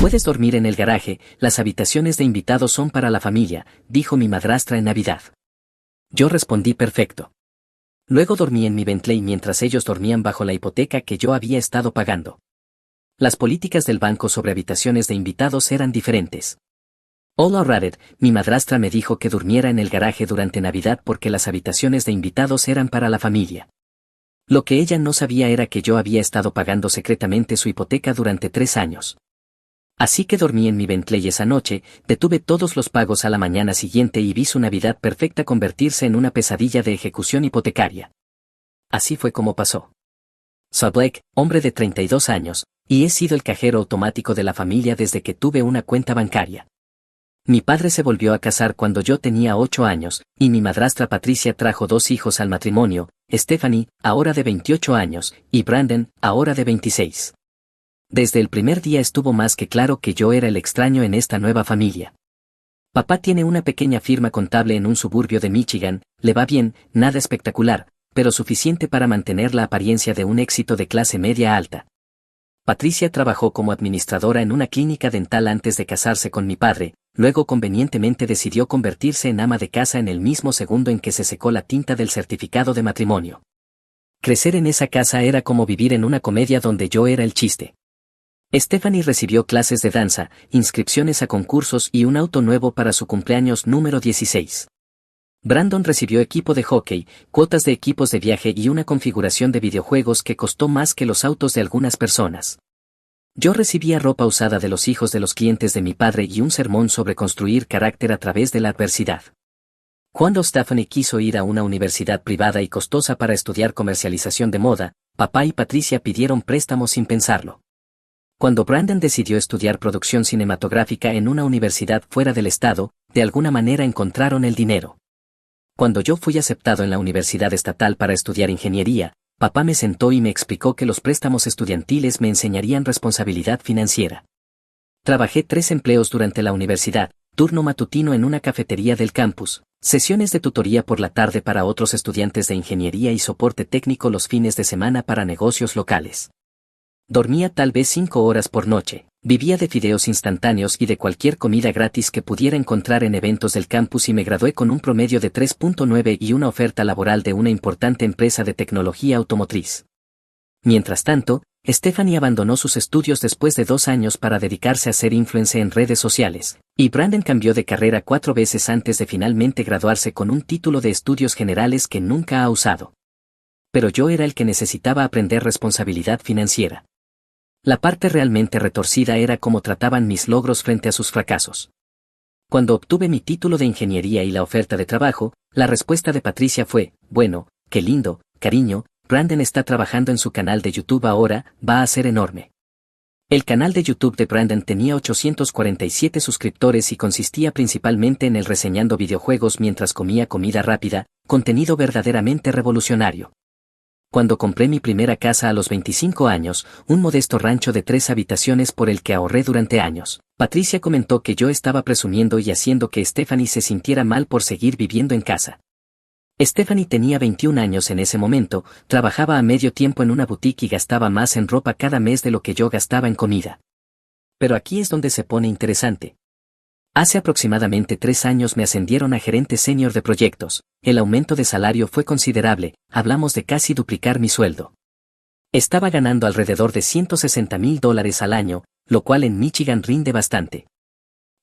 Puedes dormir en el garaje, las habitaciones de invitados son para la familia, dijo mi madrastra en Navidad. Yo respondí perfecto. Luego dormí en mi Bentley mientras ellos dormían bajo la hipoteca que yo había estado pagando. Las políticas del banco sobre habitaciones de invitados eran diferentes. Hola Rabbit, mi madrastra me dijo que durmiera en el garaje durante Navidad porque las habitaciones de invitados eran para la familia. Lo que ella no sabía era que yo había estado pagando secretamente su hipoteca durante 3 años. Así que dormí en mi Bentley esa noche, detuve todos los pagos a la mañana siguiente y vi su Navidad perfecta convertirse en una pesadilla de ejecución hipotecaria. Así fue como pasó. Soy Blake, hombre de 32 años, y he sido el cajero automático de la familia desde que tuve una cuenta bancaria. Mi padre se volvió a casar cuando yo tenía 8 años, y mi madrastra Patricia trajo 2 hijos al matrimonio, Stephanie, ahora de 28 años, y Brandon, ahora de 26. Desde el primer día estuvo más que claro que yo era el extraño en esta nueva familia. Papá tiene una pequeña firma contable en un suburbio de Michigan, le va bien, nada espectacular, pero suficiente para mantener la apariencia de un éxito de clase media alta. Patricia trabajó como administradora en una clínica dental antes de casarse con mi padre, luego convenientemente decidió convertirse en ama de casa en el mismo segundo en que se secó la tinta del certificado de matrimonio. Crecer en esa casa era como vivir en una comedia donde yo era el chiste. Stephanie recibió clases de danza, inscripciones a concursos y un auto nuevo para su cumpleaños número 16. Brandon recibió equipo de hockey, cuotas de equipos de viaje y una configuración de videojuegos que costó más que los autos de algunas personas. Yo recibía ropa usada de los hijos de los clientes de mi padre y un sermón sobre construir carácter a través de la adversidad. Cuando Stephanie quiso ir a una universidad privada y costosa para estudiar comercialización de moda, papá y Patricia pidieron préstamos sin pensarlo. Cuando Brandon decidió estudiar producción cinematográfica en una universidad fuera del estado, de alguna manera encontraron el dinero. Cuando yo fui aceptado en la universidad estatal para estudiar ingeniería, papá me sentó y me explicó que los préstamos estudiantiles me enseñarían responsabilidad financiera. Trabajé 3 empleos durante la universidad, turno matutino en una cafetería del campus, sesiones de tutoría por la tarde para otros estudiantes de ingeniería y soporte técnico los fines de semana para negocios locales. Dormía tal vez 5 horas por noche, vivía de fideos instantáneos y de cualquier comida gratis que pudiera encontrar en eventos del campus y me gradué con un promedio de 3.9 y una oferta laboral de una importante empresa de tecnología automotriz. Mientras tanto, Stephanie abandonó sus estudios después de 2 años para dedicarse a ser influencer en redes sociales, y Brandon cambió de carrera 4 veces antes de finalmente graduarse con un título de estudios generales que nunca ha usado. Pero yo era el que necesitaba aprender responsabilidad financiera. La parte realmente retorcida era cómo trataban mis logros frente a sus fracasos. Cuando obtuve mi título de ingeniería y la oferta de trabajo, la respuesta de Patricia fue, bueno, qué lindo, cariño, Brandon está trabajando en su canal de YouTube ahora, va a ser enorme. El canal de YouTube de Brandon tenía 847 suscriptores y consistía principalmente en él reseñando videojuegos mientras comía comida rápida, contenido verdaderamente revolucionario. Cuando compré mi primera casa a los 25 años, un modesto rancho de 3 habitaciones por el que ahorré durante años, Patricia comentó que yo estaba presumiendo y haciendo que Stephanie se sintiera mal por seguir viviendo en casa. Stephanie tenía 21 años en ese momento, trabajaba a medio tiempo en una boutique y gastaba más en ropa cada mes de lo que yo gastaba en comida. Pero aquí es donde se pone interesante. Hace aproximadamente 3 años me ascendieron a gerente senior de proyectos, el aumento de salario fue considerable, hablamos de casi duplicar mi sueldo. Estaba ganando alrededor de $160,000 al año, lo cual en Michigan rinde bastante.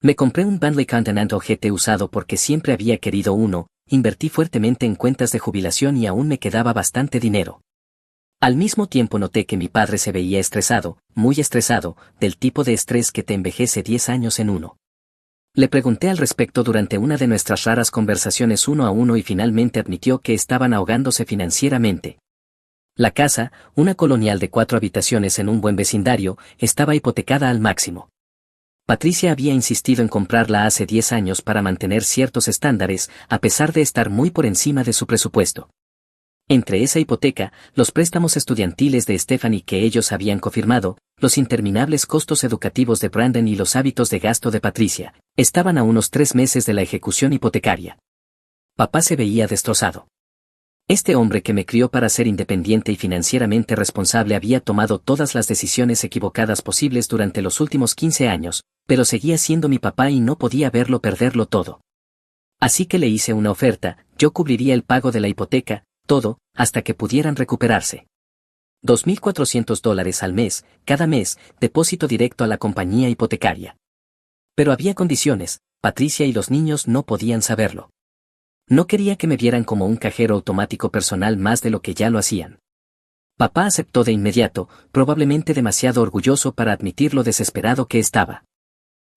Me compré un Bentley Continental GT usado porque siempre había querido uno, invertí fuertemente en cuentas de jubilación y aún me quedaba bastante dinero. Al mismo tiempo noté que mi padre se veía estresado, muy estresado, del tipo de estrés que te envejece 10 años en uno. Le pregunté al respecto durante una de nuestras raras conversaciones 1 a 1 y finalmente admitió que estaban ahogándose financieramente. La casa, una colonial de 4 habitaciones en un buen vecindario, estaba hipotecada al máximo. Patricia había insistido en comprarla hace 10 años para mantener ciertos estándares, a pesar de estar muy por encima de su presupuesto. Entre esa hipoteca, los préstamos estudiantiles de Stephanie que ellos habían confirmado, los interminables costos educativos de Brandon y los hábitos de gasto de Patricia, estaban a unos 3 meses de la ejecución hipotecaria. Papá se veía destrozado. Este hombre que me crió para ser independiente y financieramente responsable había tomado todas las decisiones equivocadas posibles durante los últimos 15 años, pero seguía siendo mi papá y no podía verlo perderlo todo. Así que le hice una oferta, yo cubriría el pago de la hipoteca, todo, hasta que pudieran recuperarse. $2,400 al mes, cada mes, depósito directo a la compañía hipotecaria. Pero había condiciones, Patricia y los niños no podían saberlo. No quería que me vieran como un cajero automático personal más de lo que ya lo hacían. Papá aceptó de inmediato, probablemente demasiado orgulloso para admitir lo desesperado que estaba.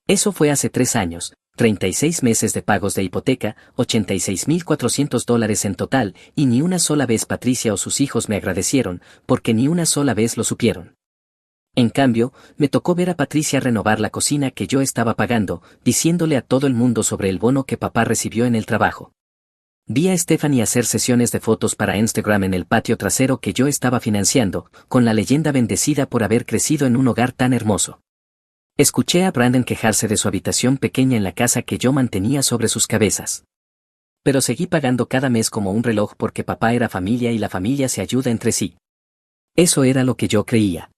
Eso fue hace 3 años, 36 meses de pagos de hipoteca, $86,400 en total, y ni una sola vez Patricia o sus hijos me agradecieron, porque ni una sola vez lo supieron. En cambio, me tocó ver a Patricia renovar la cocina que yo estaba pagando, diciéndole a todo el mundo sobre el bono que papá recibió en el trabajo. Vi a Stephanie hacer sesiones de fotos para Instagram en el patio trasero que yo estaba financiando, con la leyenda bendecida por haber crecido en un hogar tan hermoso. Escuché a Brandon quejarse de su habitación pequeña en la casa que yo mantenía sobre sus cabezas. Pero seguí pagando cada mes como un reloj porque papá era familia y la familia se ayuda entre sí. Eso era lo que yo creía.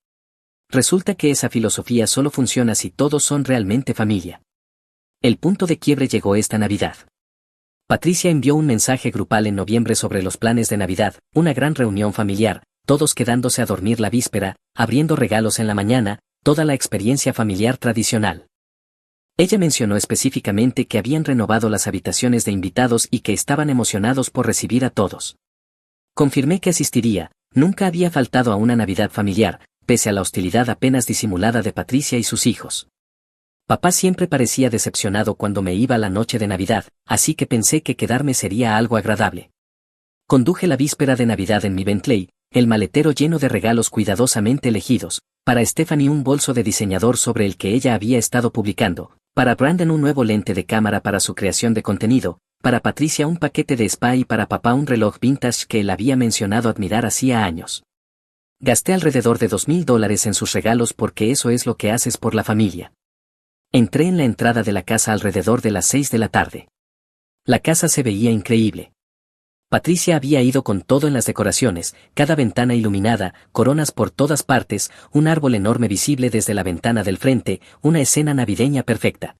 Resulta que esa filosofía solo funciona si todos son realmente familia. El punto de quiebre llegó esta Navidad. Patricia envió un mensaje grupal en noviembre sobre los planes de Navidad, una gran reunión familiar, todos quedándose a dormir la víspera, abriendo regalos en la mañana, toda la experiencia familiar tradicional. Ella mencionó específicamente que habían renovado las habitaciones de invitados y que estaban emocionados por recibir a todos. Confirmé que asistiría, nunca había faltado a una Navidad familiar, pese a la hostilidad apenas disimulada de Patricia y sus hijos. Papá siempre parecía decepcionado cuando me iba la noche de Navidad, así que pensé que quedarme sería algo agradable. Conduje la víspera de Navidad en mi Bentley, el maletero lleno de regalos cuidadosamente elegidos, para Stephanie un bolso de diseñador sobre el que ella había estado publicando, para Brandon un nuevo lente de cámara para su creación de contenido, para Patricia un paquete de spa y para papá un reloj vintage que él había mencionado admirar hacía años. Gasté alrededor de $2,000 en sus regalos porque eso es lo que haces por la familia. Entré en la entrada de la casa alrededor de las 6 de la tarde. La casa se veía increíble. Patricia había ido con todo en las decoraciones, cada ventana iluminada, coronas por todas partes, un árbol enorme visible desde la ventana del frente, una escena navideña perfecta.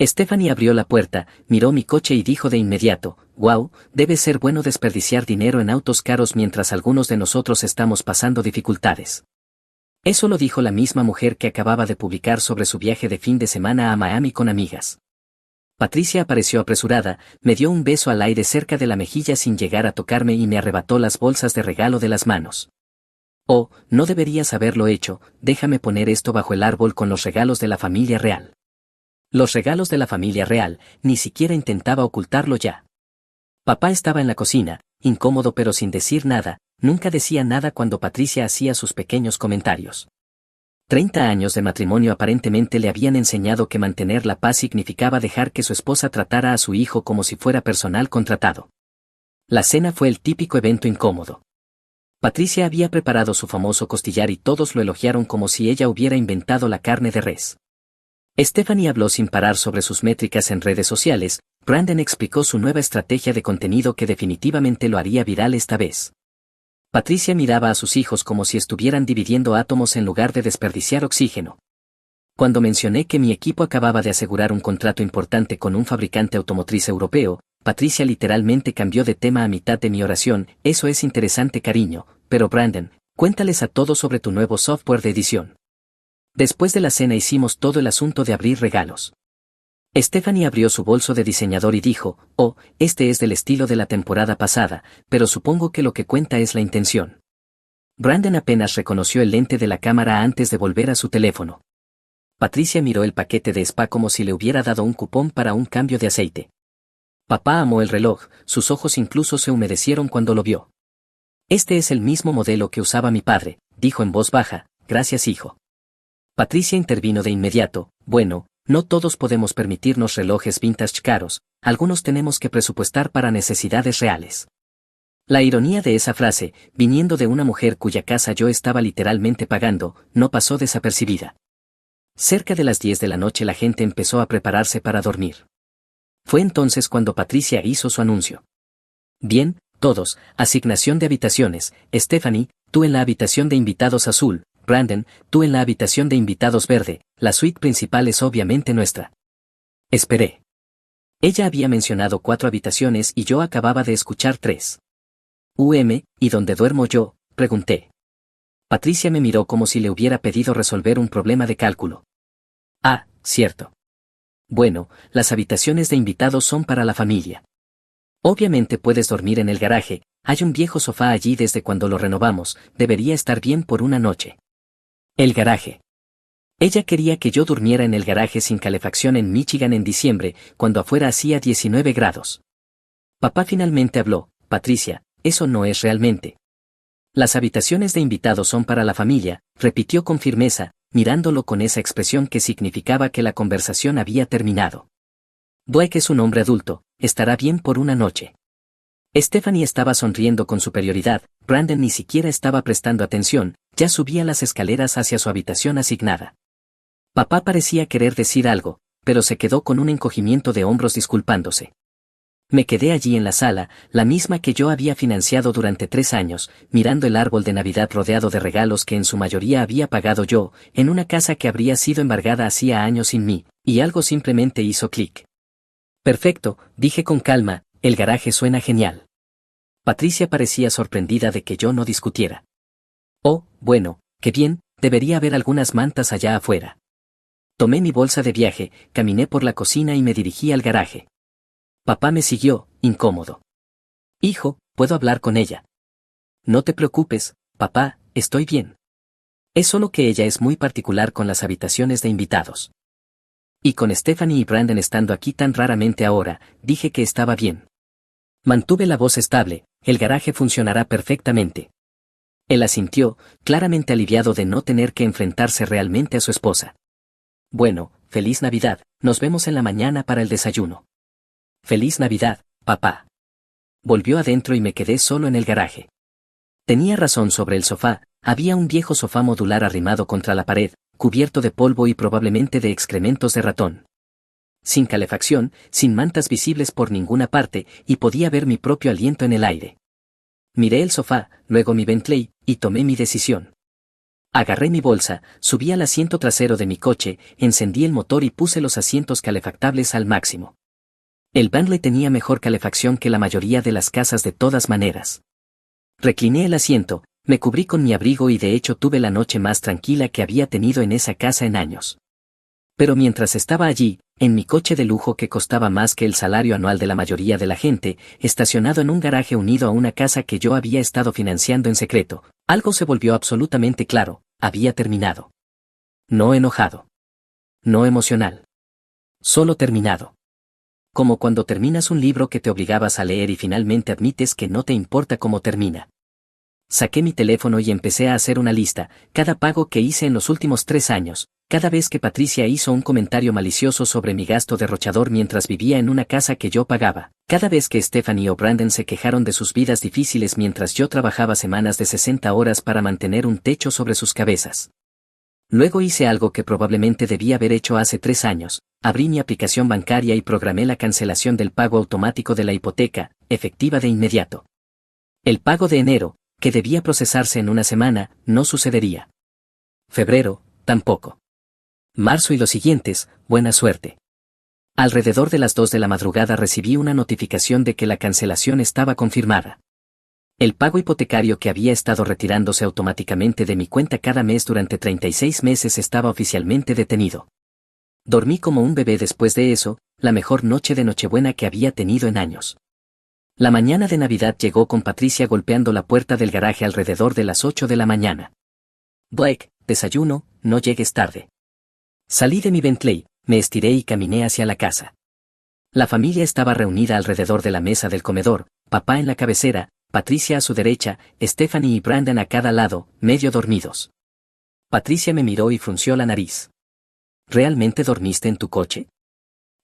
Stephanie abrió la puerta, miró mi coche y dijo de inmediato, «Wow, debe ser bueno desperdiciar dinero en autos caros mientras algunos de nosotros estamos pasando dificultades». Eso lo dijo la misma mujer que acababa de publicar sobre su viaje de fin de semana a Miami con amigas. Patricia apareció apresurada, me dio un beso al aire cerca de la mejilla sin llegar a tocarme y me arrebató las bolsas de regalo de las manos. «Oh, no deberías haberlo hecho, déjame poner esto bajo el árbol con los regalos de la familia real». Los regalos de la familia real, ni siquiera intentaba ocultarlo ya. Papá estaba en la cocina, incómodo pero sin decir nada, nunca decía nada cuando Patricia hacía sus pequeños comentarios. 30 años de matrimonio aparentemente le habían enseñado que mantener la paz significaba dejar que su esposa tratara a su hijo como si fuera personal contratado. La cena fue el típico evento incómodo. Patricia había preparado su famoso costillar y todos lo elogiaron como si ella hubiera inventado la carne de res. Stephanie habló sin parar sobre sus métricas en redes sociales, Brandon explicó su nueva estrategia de contenido que definitivamente lo haría viral esta vez. Patricia miraba a sus hijos como si estuvieran dividiendo átomos en lugar de desperdiciar oxígeno. Cuando mencioné que mi equipo acababa de asegurar un contrato importante con un fabricante automotriz europeo, Patricia literalmente cambió de tema a mitad de mi oración, «Eso es interesante, cariño, pero Brandon, cuéntales a todos sobre tu nuevo software de edición». Después de la cena hicimos todo el asunto de abrir regalos. Stephanie abrió su bolso de diseñador y dijo, «Oh, este es del estilo de la temporada pasada, pero supongo que lo que cuenta es la intención». Brandon apenas reconoció el lente de la cámara antes de volver a su teléfono. Patricia miró el paquete de spa como si le hubiera dado un cupón para un cambio de aceite. Papá amó el reloj, sus ojos incluso se humedecieron cuando lo vio. «Este es el mismo modelo que usaba mi padre», dijo en voz baja, «gracias hijo». Patricia intervino de inmediato, «Bueno, no todos podemos permitirnos relojes vintage caros, algunos tenemos que presupuestar para necesidades reales». La ironía de esa frase, viniendo de una mujer cuya casa yo estaba literalmente pagando, no pasó desapercibida. Cerca de las 10 de la noche la gente empezó a prepararse para dormir. Fue entonces cuando Patricia hizo su anuncio. «Bien, Todos, asignación de habitaciones, Stephanie, tú en la habitación de invitados azul, Brandon, tú en la habitación de invitados verde, la suite principal es obviamente nuestra. Esperé. Ella había mencionado 4 habitaciones y yo acababa de escuchar 3. ¿Y dónde duermo yo?, pregunté. Patricia me miró como si le hubiera pedido resolver un problema de cálculo. Ah, cierto. Bueno, las habitaciones de invitados son para la familia. Obviamente puedes dormir en el garaje, hay un viejo sofá allí desde cuando lo renovamos, debería estar bien por una noche. El garaje. Ella quería que yo durmiera en el garaje sin calefacción en Michigan en diciembre, cuando afuera hacía 19 grados. Papá finalmente habló: Patricia, eso no es realmente. Las habitaciones de invitados son para la familia, repitió con firmeza, mirándolo con esa expresión que significaba que la conversación había terminado. Blake es un hombre adulto, estará bien por una noche. Stephanie estaba sonriendo con superioridad, Brandon ni siquiera estaba prestando atención, ya subía las escaleras hacia su habitación asignada. Papá parecía querer decir algo, pero se quedó con un encogimiento de hombros disculpándose. Me quedé allí en la sala, la misma que yo había financiado durante 3 años, mirando el árbol de Navidad rodeado de regalos que en su mayoría había pagado yo, en una casa que habría sido embargada hacía años sin mí, y algo simplemente hizo clic. Perfecto, dije con calma, el garaje suena genial. Patricia parecía sorprendida de que yo no discutiera. Oh, bueno, qué bien, debería haber algunas mantas allá afuera. Tomé mi bolsa de viaje, caminé por la cocina y me dirigí al garaje. Papá me siguió, incómodo. Hijo, ¿puedo hablar con ella? No te preocupes, papá, estoy bien. Es solo que ella es muy particular con las habitaciones de invitados. Y con Stephanie y Brandon estando aquí tan raramente ahora, dije que estaba bien. Mantuve la voz estable, el garaje funcionará perfectamente. Él asintió, claramente aliviado de no tener que enfrentarse realmente a su esposa. Bueno, feliz Navidad, nos vemos en la mañana para el desayuno. Feliz Navidad, papá. Volvió adentro y me quedé solo en el garaje. Tenía razón sobre el sofá, había un viejo sofá modular arrimado contra la pared, cubierto de polvo y probablemente de excrementos de ratón. Sin calefacción, sin mantas visibles por ninguna parte, y podía ver mi propio aliento en el aire. Miré el sofá, luego mi Bentley, y tomé mi decisión. Agarré mi bolsa, subí al asiento trasero de mi coche, encendí el motor y puse los asientos calefactables al máximo. El Bentley tenía mejor calefacción que la mayoría de las casas de todas maneras. Recliné el asiento, me cubrí con mi abrigo y de hecho tuve la noche más tranquila que había tenido en esa casa en años. Pero mientras estaba allí, en mi coche de lujo que costaba más que el salario anual de la mayoría de la gente, estacionado en un garaje unido a una casa que yo había estado financiando en secreto, algo se volvió absolutamente claro: había terminado. No enojado. No emocional. Solo terminado. Como cuando terminas un libro que te obligabas a leer y finalmente admites que no te importa cómo termina. Saqué mi teléfono y empecé a hacer una lista, cada pago que hice en los últimos 3 años, cada vez que Patricia hizo un comentario malicioso sobre mi gasto derrochador mientras vivía en una casa que yo pagaba, cada vez que Stephanie o Brandon se quejaron de sus vidas difíciles mientras yo trabajaba semanas de 60 horas para mantener un techo sobre sus cabezas. Luego hice algo que probablemente debía haber hecho hace 3 años, abrí mi aplicación bancaria y programé la cancelación del pago automático de la hipoteca, efectiva de inmediato. El pago de enero, que debía procesarse en una semana, no sucedería. Febrero, tampoco. Marzo y los siguientes, buena suerte. Alrededor de las 2 de la madrugada recibí una notificación de que la cancelación estaba confirmada. El pago hipotecario que había estado retirándose automáticamente de mi cuenta cada mes durante 36 meses estaba oficialmente detenido. Dormí como un bebé después de eso, la mejor noche de Nochebuena que había tenido en años. La mañana de Navidad llegó con Patricia golpeando la puerta del garaje alrededor de las 8 de la mañana. Blake, desayuno, no llegues tarde. Salí de mi Bentley, me estiré y caminé hacia la casa. La familia estaba reunida alrededor de la mesa del comedor, papá en la cabecera, Patricia a su derecha, Stephanie y Brandon a cada lado, medio dormidos. Patricia me miró y frunció la nariz. ¿Realmente dormiste en tu coche?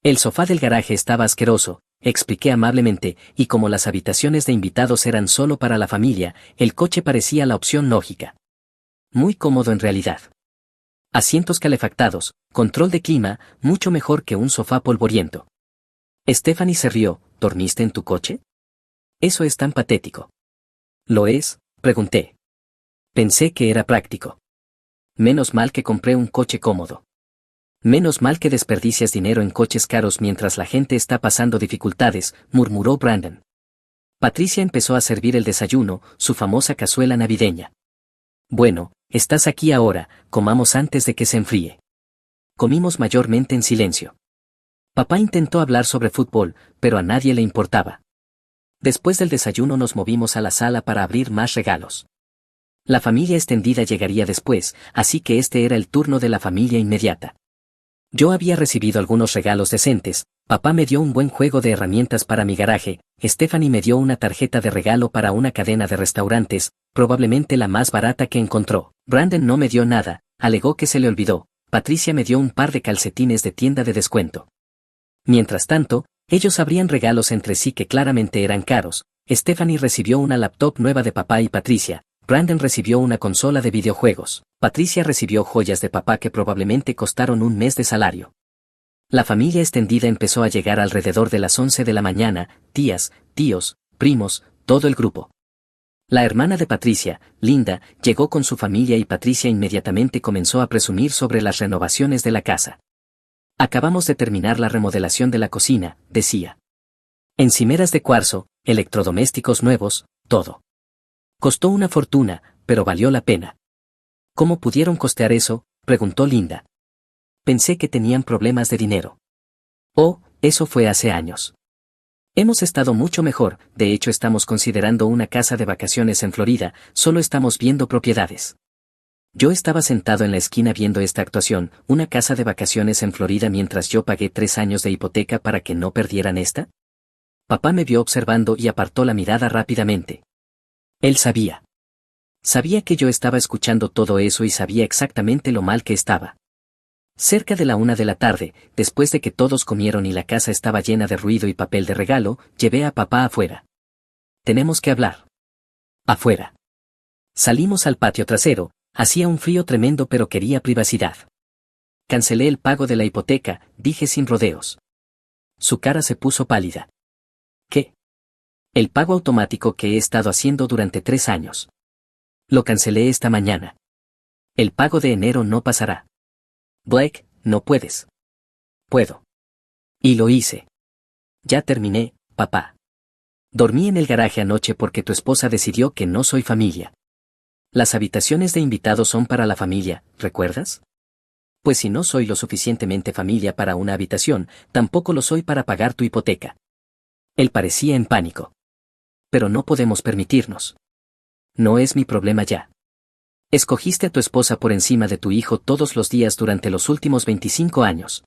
El sofá del garaje estaba asqueroso, expliqué amablemente, y como las habitaciones de invitados eran solo para la familia, el coche parecía la opción lógica. Muy cómodo en realidad. Asientos calefactados, control de clima, mucho mejor que un sofá polvoriento. Stephanie se rió: ¿dormiste en tu coche? Eso es tan patético. ¿Lo es? Pregunté. Pensé que era práctico. Menos mal que compré un coche cómodo. Menos mal que desperdicias dinero en coches caros mientras la gente está pasando dificultades, murmuró Brandon. Patricia empezó a servir el desayuno, su famosa cazuela navideña. Bueno, estás aquí ahora, comamos antes de que se enfríe. Comimos mayormente en silencio. Papá intentó hablar sobre fútbol, pero a nadie le importaba. Después del desayuno nos movimos a la sala para abrir más regalos. La familia extendida llegaría después, así que este era el turno de la familia inmediata. Yo había recibido algunos regalos decentes, papá me dio un buen juego de herramientas para mi garaje, Stephanie me dio una tarjeta de regalo para una cadena de restaurantes, probablemente la más barata que encontró. Brandon no me dio nada, alegó que se le olvidó. Patricia me dio un par de calcetines de tienda de descuento. Mientras tanto, ellos abrían regalos entre sí que claramente eran caros. Stephanie recibió una laptop nueva de papá y Patricia. Brandon recibió una consola de videojuegos. Patricia recibió joyas de papá que probablemente costaron un mes de salario. La familia extendida empezó a llegar alrededor de las 11 de la mañana, tías, tíos, primos, todo el grupo. La hermana de Patricia, Linda, llegó con su familia y Patricia inmediatamente comenzó a presumir sobre las renovaciones de la casa. Acabamos de terminar la remodelación de la cocina, decía. Encimeras de cuarzo, electrodomésticos nuevos, todo. Costó una fortuna, pero valió la pena. ¿Cómo pudieron costear eso?, preguntó Linda. Pensé que tenían problemas de dinero. Oh, eso fue hace años. Hemos estado mucho mejor, de hecho estamos considerando una casa de vacaciones en Florida, solo estamos viendo propiedades. Yo estaba sentado en la esquina viendo esta actuación, una casa de vacaciones en Florida mientras yo pagué 3 años de hipoteca para que no perdieran esta. Papá me vio observando y apartó la mirada rápidamente. Él sabía. Sabía que yo estaba escuchando todo eso y sabía exactamente lo mal que estaba. Cerca de la 1 de la tarde, después de que todos comieron y la casa estaba llena de ruido y papel de regalo, llevé a papá afuera. Tenemos que hablar. Afuera. Salimos al patio trasero, hacía un frío tremendo pero quería privacidad. Cancelé el pago de la hipoteca, dije sin rodeos. Su cara se puso pálida. ¿Qué? El pago automático que he estado haciendo durante 3 años. Lo cancelé esta mañana. El pago de enero no pasará. Blake, no puedes. Puedo. Y lo hice. Ya terminé, papá. Dormí en el garaje anoche porque tu esposa decidió que no soy familia. Las habitaciones de invitados son para la familia, ¿recuerdas? Pues si no soy lo suficientemente familia para una habitación, tampoco lo soy para pagar tu hipoteca. Él parecía en pánico. Pero no podemos permitirnos. No es mi problema ya. Escogiste a tu esposa por encima de tu hijo todos los días durante los últimos 25 años.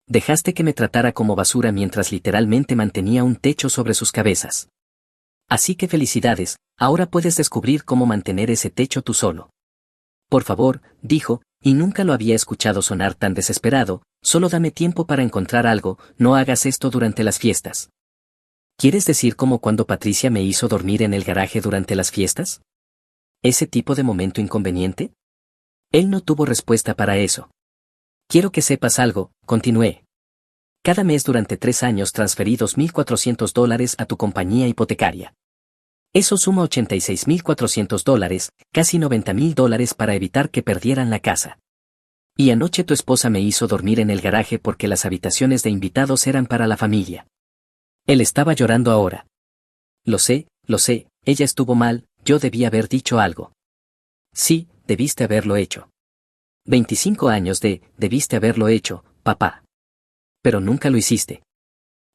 Dejaste que me tratara como basura mientras literalmente mantenía un techo sobre sus cabezas. Así que felicidades, ahora puedes descubrir cómo mantener ese techo tú solo. Por favor, dijo, y nunca lo había escuchado sonar tan desesperado, solo dame tiempo para encontrar algo, no hagas esto durante las fiestas. ¿Quieres decir como cuando Patricia me hizo dormir en el garaje durante las fiestas? ¿Ese tipo de momento inconveniente? Él no tuvo respuesta para eso. Quiero que sepas algo, continué. Cada mes durante 3 años transferí $2.400 a tu compañía hipotecaria. Eso suma $86.400, casi $90.000 para evitar que perdieran la casa. Y anoche tu esposa me hizo dormir en el garaje porque las habitaciones de invitados eran para la familia. Él estaba llorando ahora. Lo sé, ella estuvo mal, yo debí haber dicho algo. Sí, debiste haberlo hecho. 25 años debiste haberlo hecho, papá. Pero nunca lo hiciste.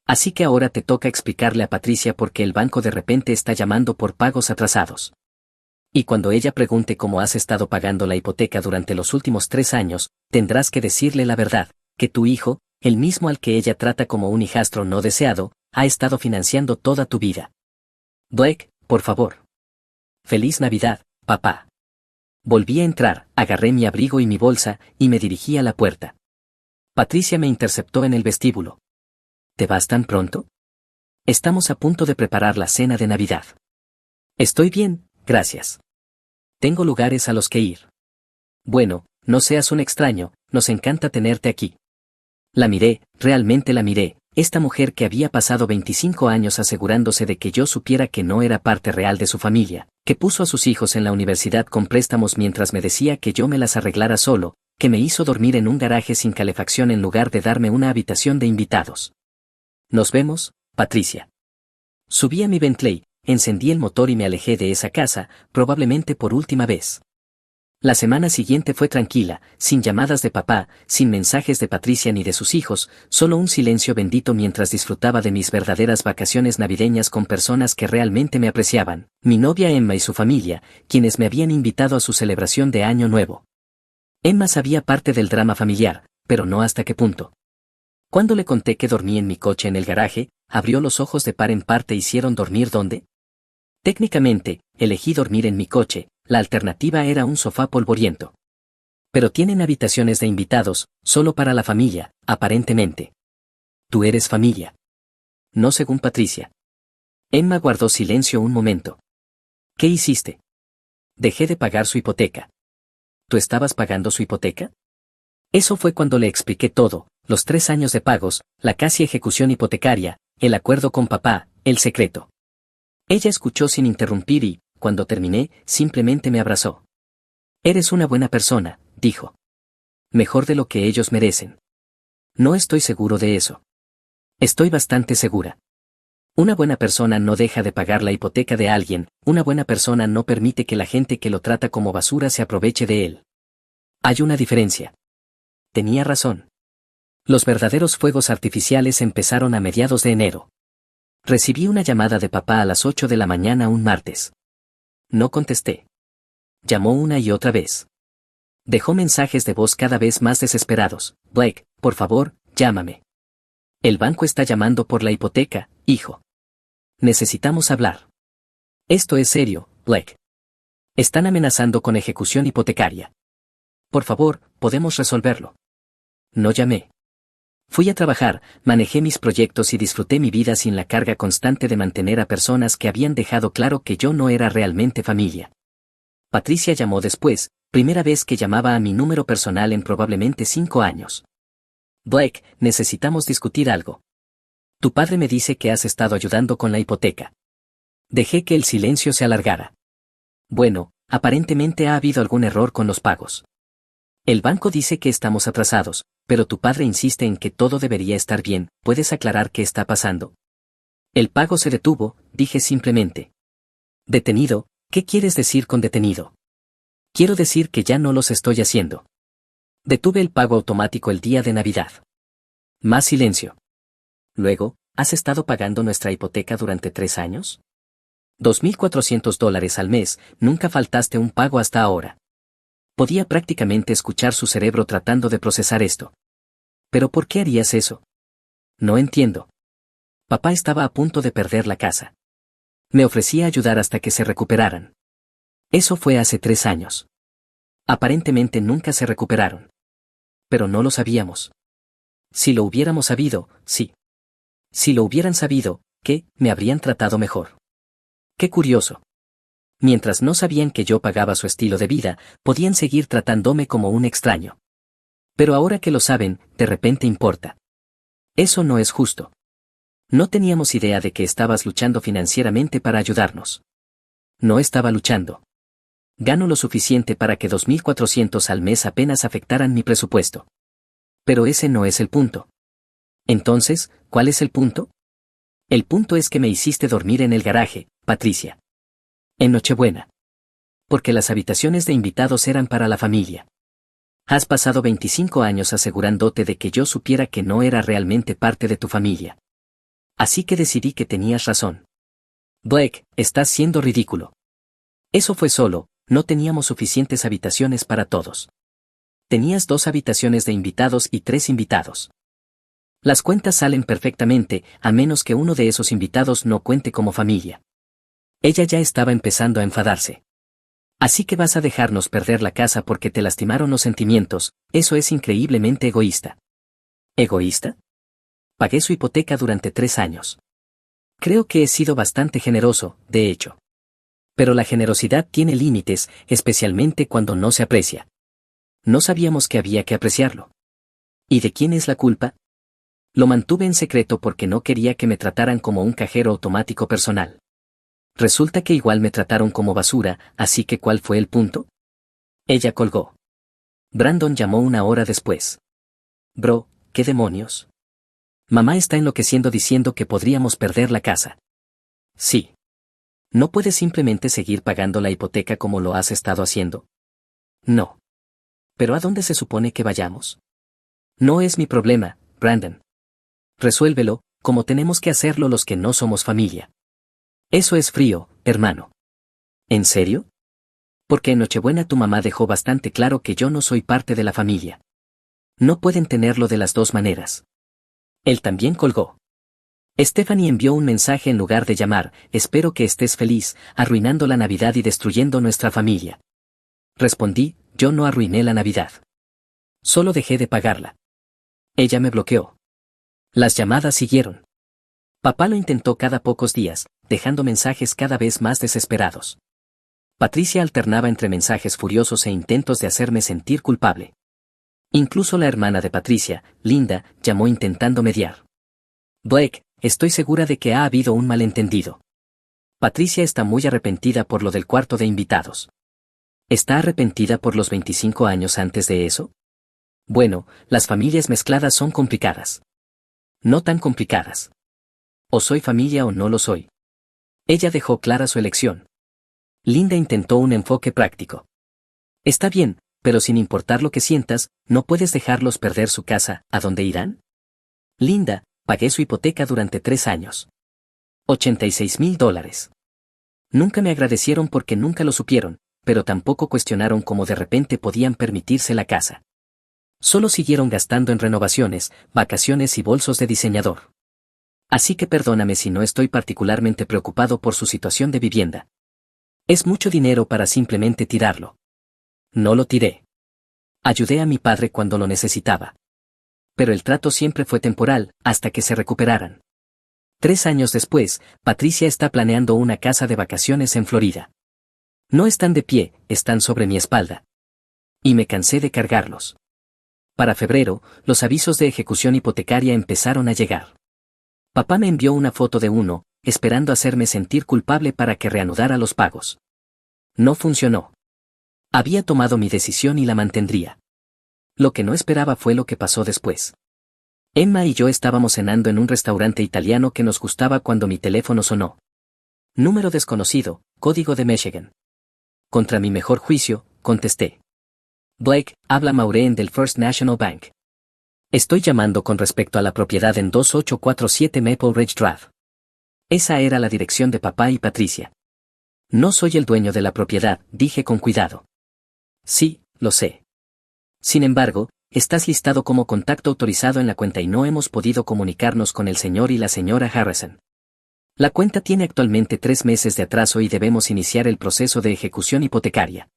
Así que ahora te toca explicarle a Patricia por qué el banco de repente está llamando por pagos atrasados. Y cuando ella pregunte cómo has estado pagando la hipoteca durante los últimos 3 años, tendrás que decirle la verdad, que tu hijo, el mismo al que ella trata como un hijastro no deseado, ha estado financiando toda tu vida. Blake, por favor. Feliz Navidad, papá. Volví a entrar, agarré mi abrigo y mi bolsa, y me dirigí a la puerta. Patricia me interceptó en el vestíbulo. ¿Te vas tan pronto? Estamos a punto de preparar la cena de Navidad. Estoy bien, gracias. Tengo lugares a los que ir. Bueno, no seas un extraño, nos encanta tenerte aquí. La miré, realmente la miré, esta mujer que había pasado 25 años asegurándose de que yo supiera que no era parte real de su familia, que puso a sus hijos en la universidad con préstamos mientras me decía que yo me las arreglara solo, que me hizo dormir en un garaje sin calefacción en lugar de darme una habitación de invitados. Nos vemos, Patricia. Subí a mi Bentley, encendí el motor y me alejé de esa casa, probablemente por última vez. La semana siguiente fue tranquila, sin llamadas de papá, sin mensajes de Patricia ni de sus hijos, solo un silencio bendito mientras disfrutaba de mis verdaderas vacaciones navideñas con personas que realmente me apreciaban, mi novia Emma y su familia, quienes me habían invitado a su celebración de Año Nuevo. Emma sabía parte del drama familiar, pero no hasta qué punto. Cuando le conté que dormí en mi coche en el garaje, abrió los ojos de par en par. ¿Te hicieron dormir dónde? Técnicamente, elegí dormir en mi coche, la alternativa era un sofá polvoriento. Pero tienen habitaciones de invitados, solo para la familia, aparentemente. Tú eres familia. No según Patricia. Emma guardó silencio un momento. ¿Qué hiciste? Dejé de pagar su hipoteca. ¿Tú estabas pagando su hipoteca? Eso fue cuando le expliqué todo, los 3 años de pagos, la casi ejecución hipotecaria, el acuerdo con papá, el secreto. Ella escuchó sin interrumpir y, cuando terminé, simplemente me abrazó. Eres una buena persona, dijo. Mejor de lo que ellos merecen. No estoy seguro de eso. Estoy bastante segura. Una buena persona no deja de pagar la hipoteca de alguien, una buena persona no permite que la gente que lo trata como basura se aproveche de él. Hay una diferencia. Tenía razón. Los verdaderos fuegos artificiales empezaron a mediados de enero. Recibí una llamada de papá a las 8 de la mañana un martes. No contesté. Llamó una y otra vez. Dejó mensajes de voz cada vez más desesperados. Blake, por favor, llámame. El banco está llamando por la hipoteca, hijo. Necesitamos hablar. Esto es serio, Blake. Están amenazando con ejecución hipotecaria. Por favor, podemos resolverlo. No llamé. Fui a trabajar, manejé mis proyectos y disfruté mi vida sin la carga constante de mantener a personas que habían dejado claro que yo no era realmente familia. Patricia llamó después, primera vez que llamaba a mi número personal en probablemente 5 años. Blake, necesitamos discutir algo. Tu padre me dice que has estado ayudando con la hipoteca. Dejé que el silencio se alargara. Bueno, aparentemente ha habido algún error con los pagos. El banco dice que estamos atrasados, pero tu padre insiste en que todo debería estar bien. ¿Puedes aclarar qué está pasando? El pago se detuvo, dije simplemente. ¿Detenido? ¿Qué quieres decir con detenido? Quiero decir que ya no los estoy haciendo. Detuve el pago automático el día de Navidad. Más silencio. Luego, ¿has estado pagando nuestra hipoteca durante 3 años? $2,400 al mes, nunca faltaste un pago hasta ahora. Podía prácticamente escuchar su cerebro tratando de procesar esto. ¿Pero por qué harías eso? No entiendo. Papá estaba a punto de perder la casa. Me ofrecía ayudar hasta que se recuperaran. Eso fue hace 3 años. Aparentemente nunca se recuperaron. Pero no lo sabíamos. Si lo hubiéramos sabido, sí. Si lo hubieran sabido, ¿qué? Me habrían tratado mejor. Qué curioso. Mientras no sabían que yo pagaba su estilo de vida, podían seguir tratándome como un extraño. Pero ahora que lo saben, de repente importa. Eso no es justo. No teníamos idea de que estabas luchando financieramente para ayudarnos. No estaba luchando. Gano lo suficiente para que 2,400 al mes apenas afectaran mi presupuesto. Pero ese no es el punto. Entonces, ¿cuál es el punto? El punto es que me hiciste dormir en el garaje, Patricia. En Nochebuena. Porque las habitaciones de invitados eran para la familia. Has pasado 25 años asegurándote de que yo supiera que no era realmente parte de tu familia. Así que decidí que tenías razón. Blake, estás siendo ridículo. Eso fue solo, no teníamos suficientes habitaciones para todos. Tenías 2 habitaciones de invitados y 3 invitados. Las cuentas salen perfectamente, a menos que uno de esos invitados no cuente como familia. Ella ya estaba empezando a enfadarse. Así que vas a dejarnos perder la casa porque te lastimaron los sentimientos, eso es increíblemente egoísta. ¿Egoísta? Pagué su hipoteca durante 3 años. Creo que he sido bastante generoso, de hecho. Pero la generosidad tiene límites, especialmente cuando no se aprecia. No sabíamos que había que apreciarlo. ¿Y de quién es la culpa? Lo mantuve en secreto porque no quería que me trataran como un cajero automático personal. Resulta que igual me trataron como basura, así que ¿cuál fue el punto? Ella colgó. Brandon llamó una hora después. Bro, ¿qué demonios? Mamá está enloqueciendo diciendo que podríamos perder la casa. Sí. ¿No puedes simplemente seguir pagando la hipoteca como lo has estado haciendo? No. ¿Pero a dónde se supone que vayamos? No es mi problema, Brandon. Resuélvelo, como tenemos que hacerlo los que no somos familia. Eso es frío, hermano. ¿En serio? Porque en Nochebuena tu mamá dejó bastante claro que yo no soy parte de la familia. No pueden tenerlo de las dos maneras. Él también colgó. Stephanie envió un mensaje en lugar de llamar: espero que estés feliz, arruinando la Navidad y destruyendo nuestra familia. Respondí: yo no arruiné la Navidad. Solo dejé de pagarla. Ella me bloqueó. Las llamadas siguieron. Papá lo intentó cada pocos días, dejando mensajes cada vez más desesperados. Patricia alternaba entre mensajes furiosos e intentos de hacerme sentir culpable. Incluso la hermana de Patricia, Linda, llamó intentando mediar. Blake, estoy segura de que ha habido un malentendido. Patricia está muy arrepentida por lo del cuarto de invitados. ¿Está arrepentida por los 25 años antes de eso? Bueno, las familias mezcladas son complicadas. No tan complicadas. O soy familia o no lo soy. Ella dejó clara su elección. Linda intentó un enfoque práctico. Está bien, pero sin importar lo que sientas, ¿no puedes dejarlos perder su casa? ¿A dónde irán? Linda, pagué su hipoteca durante 3 años. $86,000. Nunca me agradecieron porque nunca lo supieron, pero tampoco cuestionaron cómo de repente podían permitirse la casa. Solo siguieron gastando en renovaciones, vacaciones y bolsos de diseñador. Así que perdóname si no estoy particularmente preocupado por su situación de vivienda. Es mucho dinero para simplemente tirarlo. No lo tiré. Ayudé a mi padre cuando lo necesitaba. Pero el trato siempre fue temporal, hasta que se recuperaran. 3 años después, Patricia está planeando una casa de vacaciones en Florida. No están de pie, están sobre mi espalda. Y me cansé de cargarlos. Para febrero, los avisos de ejecución hipotecaria empezaron a llegar. Papá me envió una foto de uno, esperando hacerme sentir culpable para que reanudara los pagos. No funcionó. Había tomado mi decisión y la mantendría. Lo que no esperaba fue lo que pasó después. Emma y yo estábamos cenando en un restaurante italiano que nos gustaba cuando mi teléfono sonó. Número desconocido, código de Michigan. Contra mi mejor juicio, contesté. Blake, habla Maureen del First National Bank. Estoy llamando con respecto a la propiedad en 2847 Maple Ridge Drive. Esa era la dirección de papá y Patricia. No soy el dueño de la propiedad, dije con cuidado. Sí, lo sé. Sin embargo, estás listado como contacto autorizado en la cuenta y no hemos podido comunicarnos con el señor y la señora Harrison. La cuenta tiene actualmente 3 meses de atraso y debemos iniciar el proceso de ejecución hipotecaria.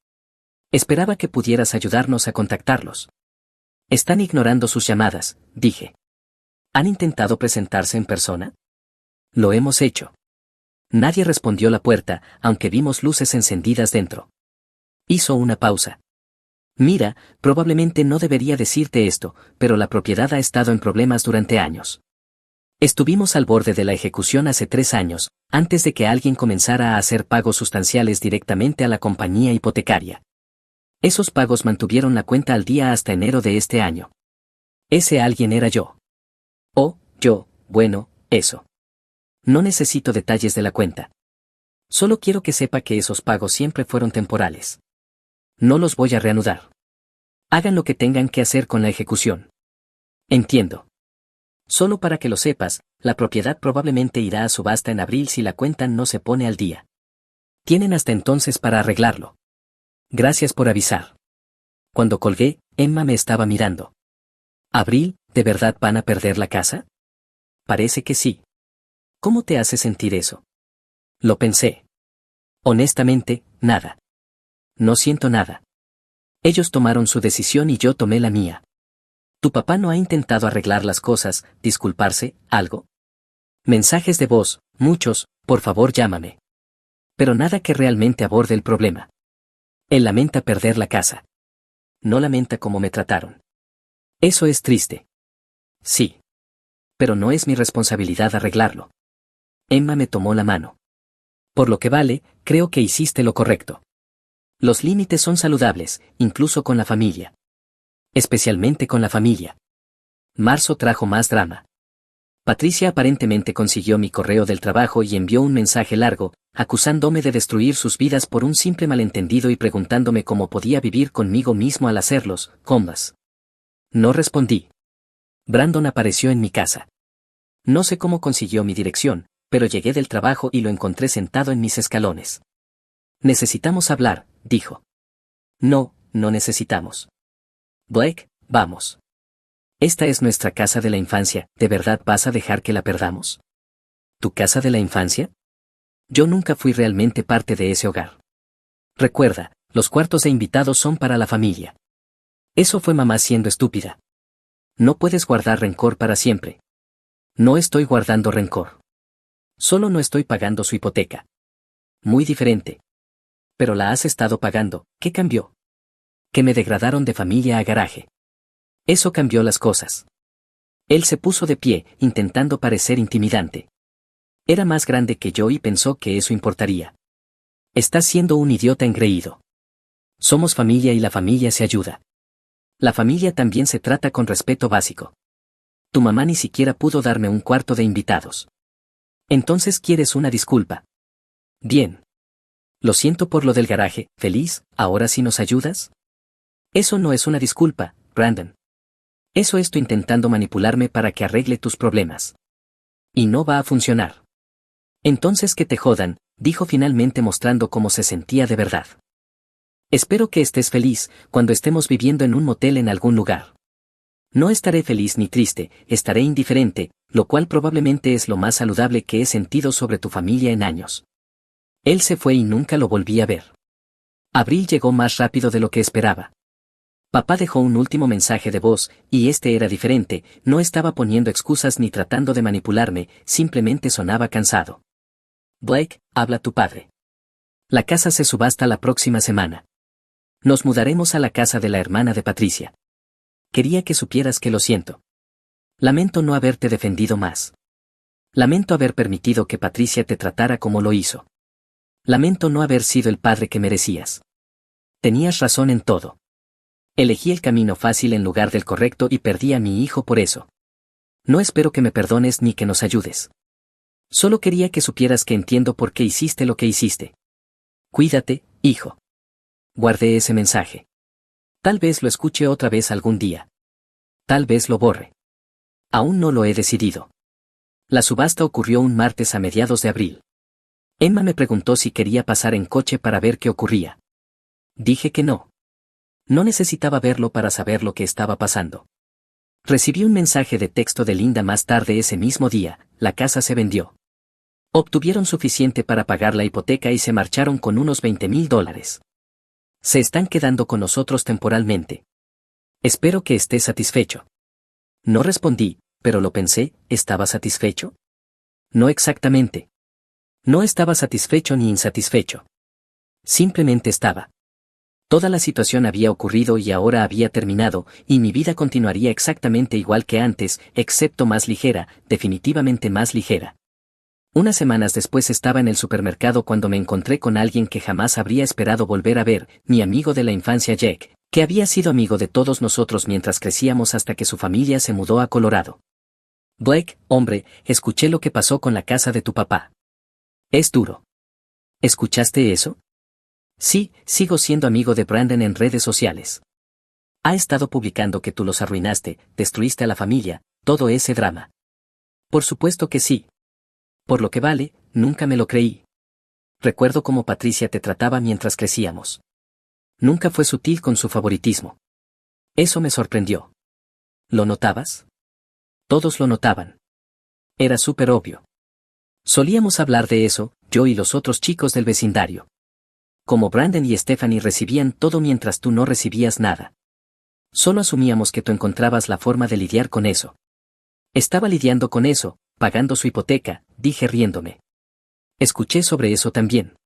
Esperaba que pudieras ayudarnos a contactarlos. Están ignorando sus llamadas, dije. ¿Han intentado presentarse en persona? Lo hemos hecho. Nadie respondió la puerta, aunque vimos luces encendidas dentro. Hizo una pausa. Mira, probablemente no debería decirte esto, pero la propiedad ha estado en problemas durante años. Estuvimos al borde de la ejecución hace 3 años, antes de que alguien comenzara a hacer pagos sustanciales directamente a la compañía hipotecaria. Esos pagos mantuvieron la cuenta al día hasta enero de este año. Ese alguien era yo. Oh, yo, bueno, eso. No necesito detalles de la cuenta. Solo quiero que sepa que esos pagos siempre fueron temporales. No los voy a reanudar. Hagan lo que tengan que hacer con la ejecución. Entiendo. Solo para que lo sepas, la propiedad probablemente irá a subasta en abril si la cuenta no se pone al día. Tienen hasta entonces para arreglarlo. Gracias por avisar. Cuando colgué, Emma me estaba mirando. ¿Abril, de verdad van a perder la casa? Parece que sí. ¿Cómo te hace sentir eso? Lo pensé. Honestamente, nada. No siento nada. Ellos tomaron su decisión y yo tomé la mía. ¿Tu papá no ha intentado arreglar las cosas, disculparse, algo? Mensajes de voz, muchos, por favor llámame. Pero nada que realmente aborde el problema. Él lamenta perder la casa. No lamenta cómo me trataron. Eso es triste. Sí. Pero no es mi responsabilidad arreglarlo. Emma me tomó la mano. Por lo que vale, creo que hiciste lo correcto. Los límites son saludables, incluso con la familia. Especialmente con la familia. Marzo trajo más drama. Patricia aparentemente consiguió mi correo del trabajo y envió un mensaje largo, acusándome de destruir sus vidas por un simple malentendido y preguntándome cómo podía vivir conmigo mismo al hacerlos, combas. No respondí. Brandon apareció en mi casa. No sé cómo consiguió mi dirección, pero llegué del trabajo y lo encontré sentado en mis escalones. Necesitamos hablar, dijo. No, no necesitamos. Blake, vamos. Esta es nuestra casa de la infancia, ¿de verdad vas a dejar que la perdamos? ¿Tu casa de la infancia? Yo nunca fui realmente parte de ese hogar. Recuerda, los cuartos de invitados son para la familia. Eso fue mamá siendo estúpida. No puedes guardar rencor para siempre. No estoy guardando rencor. Solo no estoy pagando su hipoteca. Muy diferente. Pero la has estado pagando, ¿qué cambió? Que me degradaron de familia a garaje. Eso cambió las cosas. Él se puso de pie, intentando parecer intimidante. Era más grande que yo y pensó que eso importaría. Estás siendo un idiota engreído. Somos familia y la familia se ayuda. La familia también se trata con respeto básico. Tu mamá ni siquiera pudo darme un cuarto de invitados. Entonces quieres una disculpa. Bien. Lo siento por lo del garaje, feliz, ¿ahora sí nos ayudas? Eso no es una disculpa, Brandon. Eso es tú intentando manipularme para que arregle tus problemas. Y no va a funcionar. Entonces que te jodan, dijo finalmente mostrando cómo se sentía de verdad. Espero que estés feliz cuando estemos viviendo en un motel en algún lugar. No estaré feliz ni triste, estaré indiferente, lo cual probablemente es lo más saludable que he sentido sobre tu familia en años. Él se fue y nunca lo volví a ver. Abril llegó más rápido de lo que esperaba. Papá dejó un último mensaje de voz, y este era diferente, no estaba poniendo excusas ni tratando de manipularme, simplemente sonaba cansado. Blake, habla tu padre. La casa se subasta la próxima semana. Nos mudaremos a la casa de la hermana de Patricia. Quería que supieras que lo siento. Lamento no haberte defendido más. Lamento haber permitido que Patricia te tratara como lo hizo. Lamento no haber sido el padre que merecías. Tenías razón en todo. Elegí el camino fácil en lugar del correcto y perdí a mi hijo por eso. No espero que me perdones ni que nos ayudes. Solo quería que supieras que entiendo por qué hiciste lo que hiciste. Cuídate, hijo. Guardé ese mensaje. Tal vez lo escuche otra vez algún día. Tal vez lo borre. Aún no lo he decidido. La subasta ocurrió un martes a mediados de abril. Emma me preguntó si quería pasar en coche para ver qué ocurría. Dije que no. No necesitaba verlo para saber lo que estaba pasando. Recibí un mensaje de texto de Linda más tarde ese mismo día, la casa se vendió. Obtuvieron suficiente para pagar la hipoteca y se marcharon con unos $20,000. Se están quedando con nosotros temporalmente. Espero que estés satisfecho. No respondí, pero lo pensé, ¿estaba satisfecho? No exactamente. No estaba satisfecho ni insatisfecho. Simplemente estaba. Toda la situación había ocurrido y ahora había terminado, y mi vida continuaría exactamente igual que antes, excepto más ligera, definitivamente más ligera. Unas semanas después estaba en el supermercado cuando me encontré con alguien que jamás habría esperado volver a ver, mi amigo de la infancia Jake, que había sido amigo de todos nosotros mientras crecíamos hasta que su familia se mudó a Colorado. Blake, hombre, escuché lo que pasó con la casa de tu papá. Es duro. ¿Escuchaste eso? Sí, sigo siendo amigo de Brandon en redes sociales. Ha estado publicando que tú los arruinaste, destruiste a la familia, todo ese drama. Por supuesto que sí. Por lo que vale, nunca me lo creí. Recuerdo cómo Patricia te trataba mientras crecíamos. Nunca fue sutil con su favoritismo. Eso me sorprendió. ¿Lo notabas? Todos lo notaban. Era súper obvio. Solíamos hablar de eso, yo y los otros chicos del vecindario. Como Brandon y Stephanie recibían todo mientras tú no recibías nada. Solo asumíamos que tú encontrabas la forma de lidiar con eso. Estaba lidiando con eso, pagando su hipoteca, dije riéndome. Escuché sobre eso también.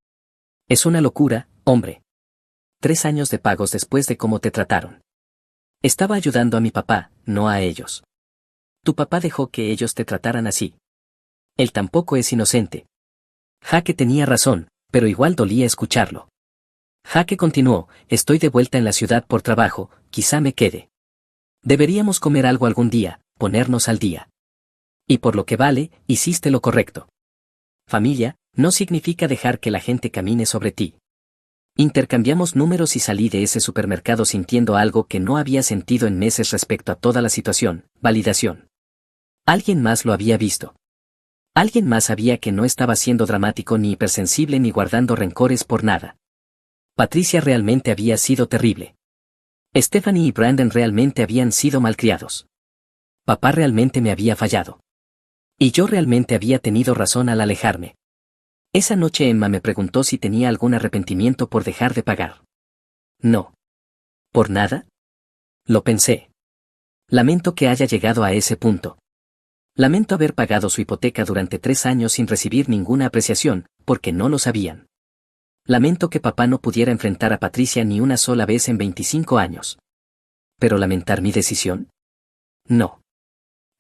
Es una locura, hombre. 3 años de pagos después de cómo te trataron. Estaba ayudando a mi papá, no a ellos. Tu papá dejó que ellos te trataran así. Él tampoco es inocente. Jaque tenía razón, pero igual dolía escucharlo. Jaque continuó, estoy de vuelta en la ciudad por trabajo, quizá me quede. Deberíamos comer algo algún día, ponernos al día. Y por lo que vale, hiciste lo correcto. Familia, no significa dejar que la gente camine sobre ti. Intercambiamos números y salí de ese supermercado sintiendo algo que no había sentido en meses respecto a toda la situación, validación. Alguien más lo había visto. Alguien más sabía que no estaba siendo dramático ni hipersensible ni guardando rencores por nada. Patricia realmente había sido terrible. Stephanie y Brandon realmente habían sido malcriados. Papá realmente me había fallado. Y yo realmente había tenido razón al alejarme. Esa noche Emma me preguntó si tenía algún arrepentimiento por dejar de pagar. No. ¿Por nada? Lo pensé. Lamento que haya llegado a ese punto. Lamento haber pagado su hipoteca durante 3 años sin recibir ninguna apreciación, porque no lo sabían. Lamento que papá no pudiera enfrentar a Patricia ni una sola vez en 25 años. ¿Pero lamentar mi decisión? No.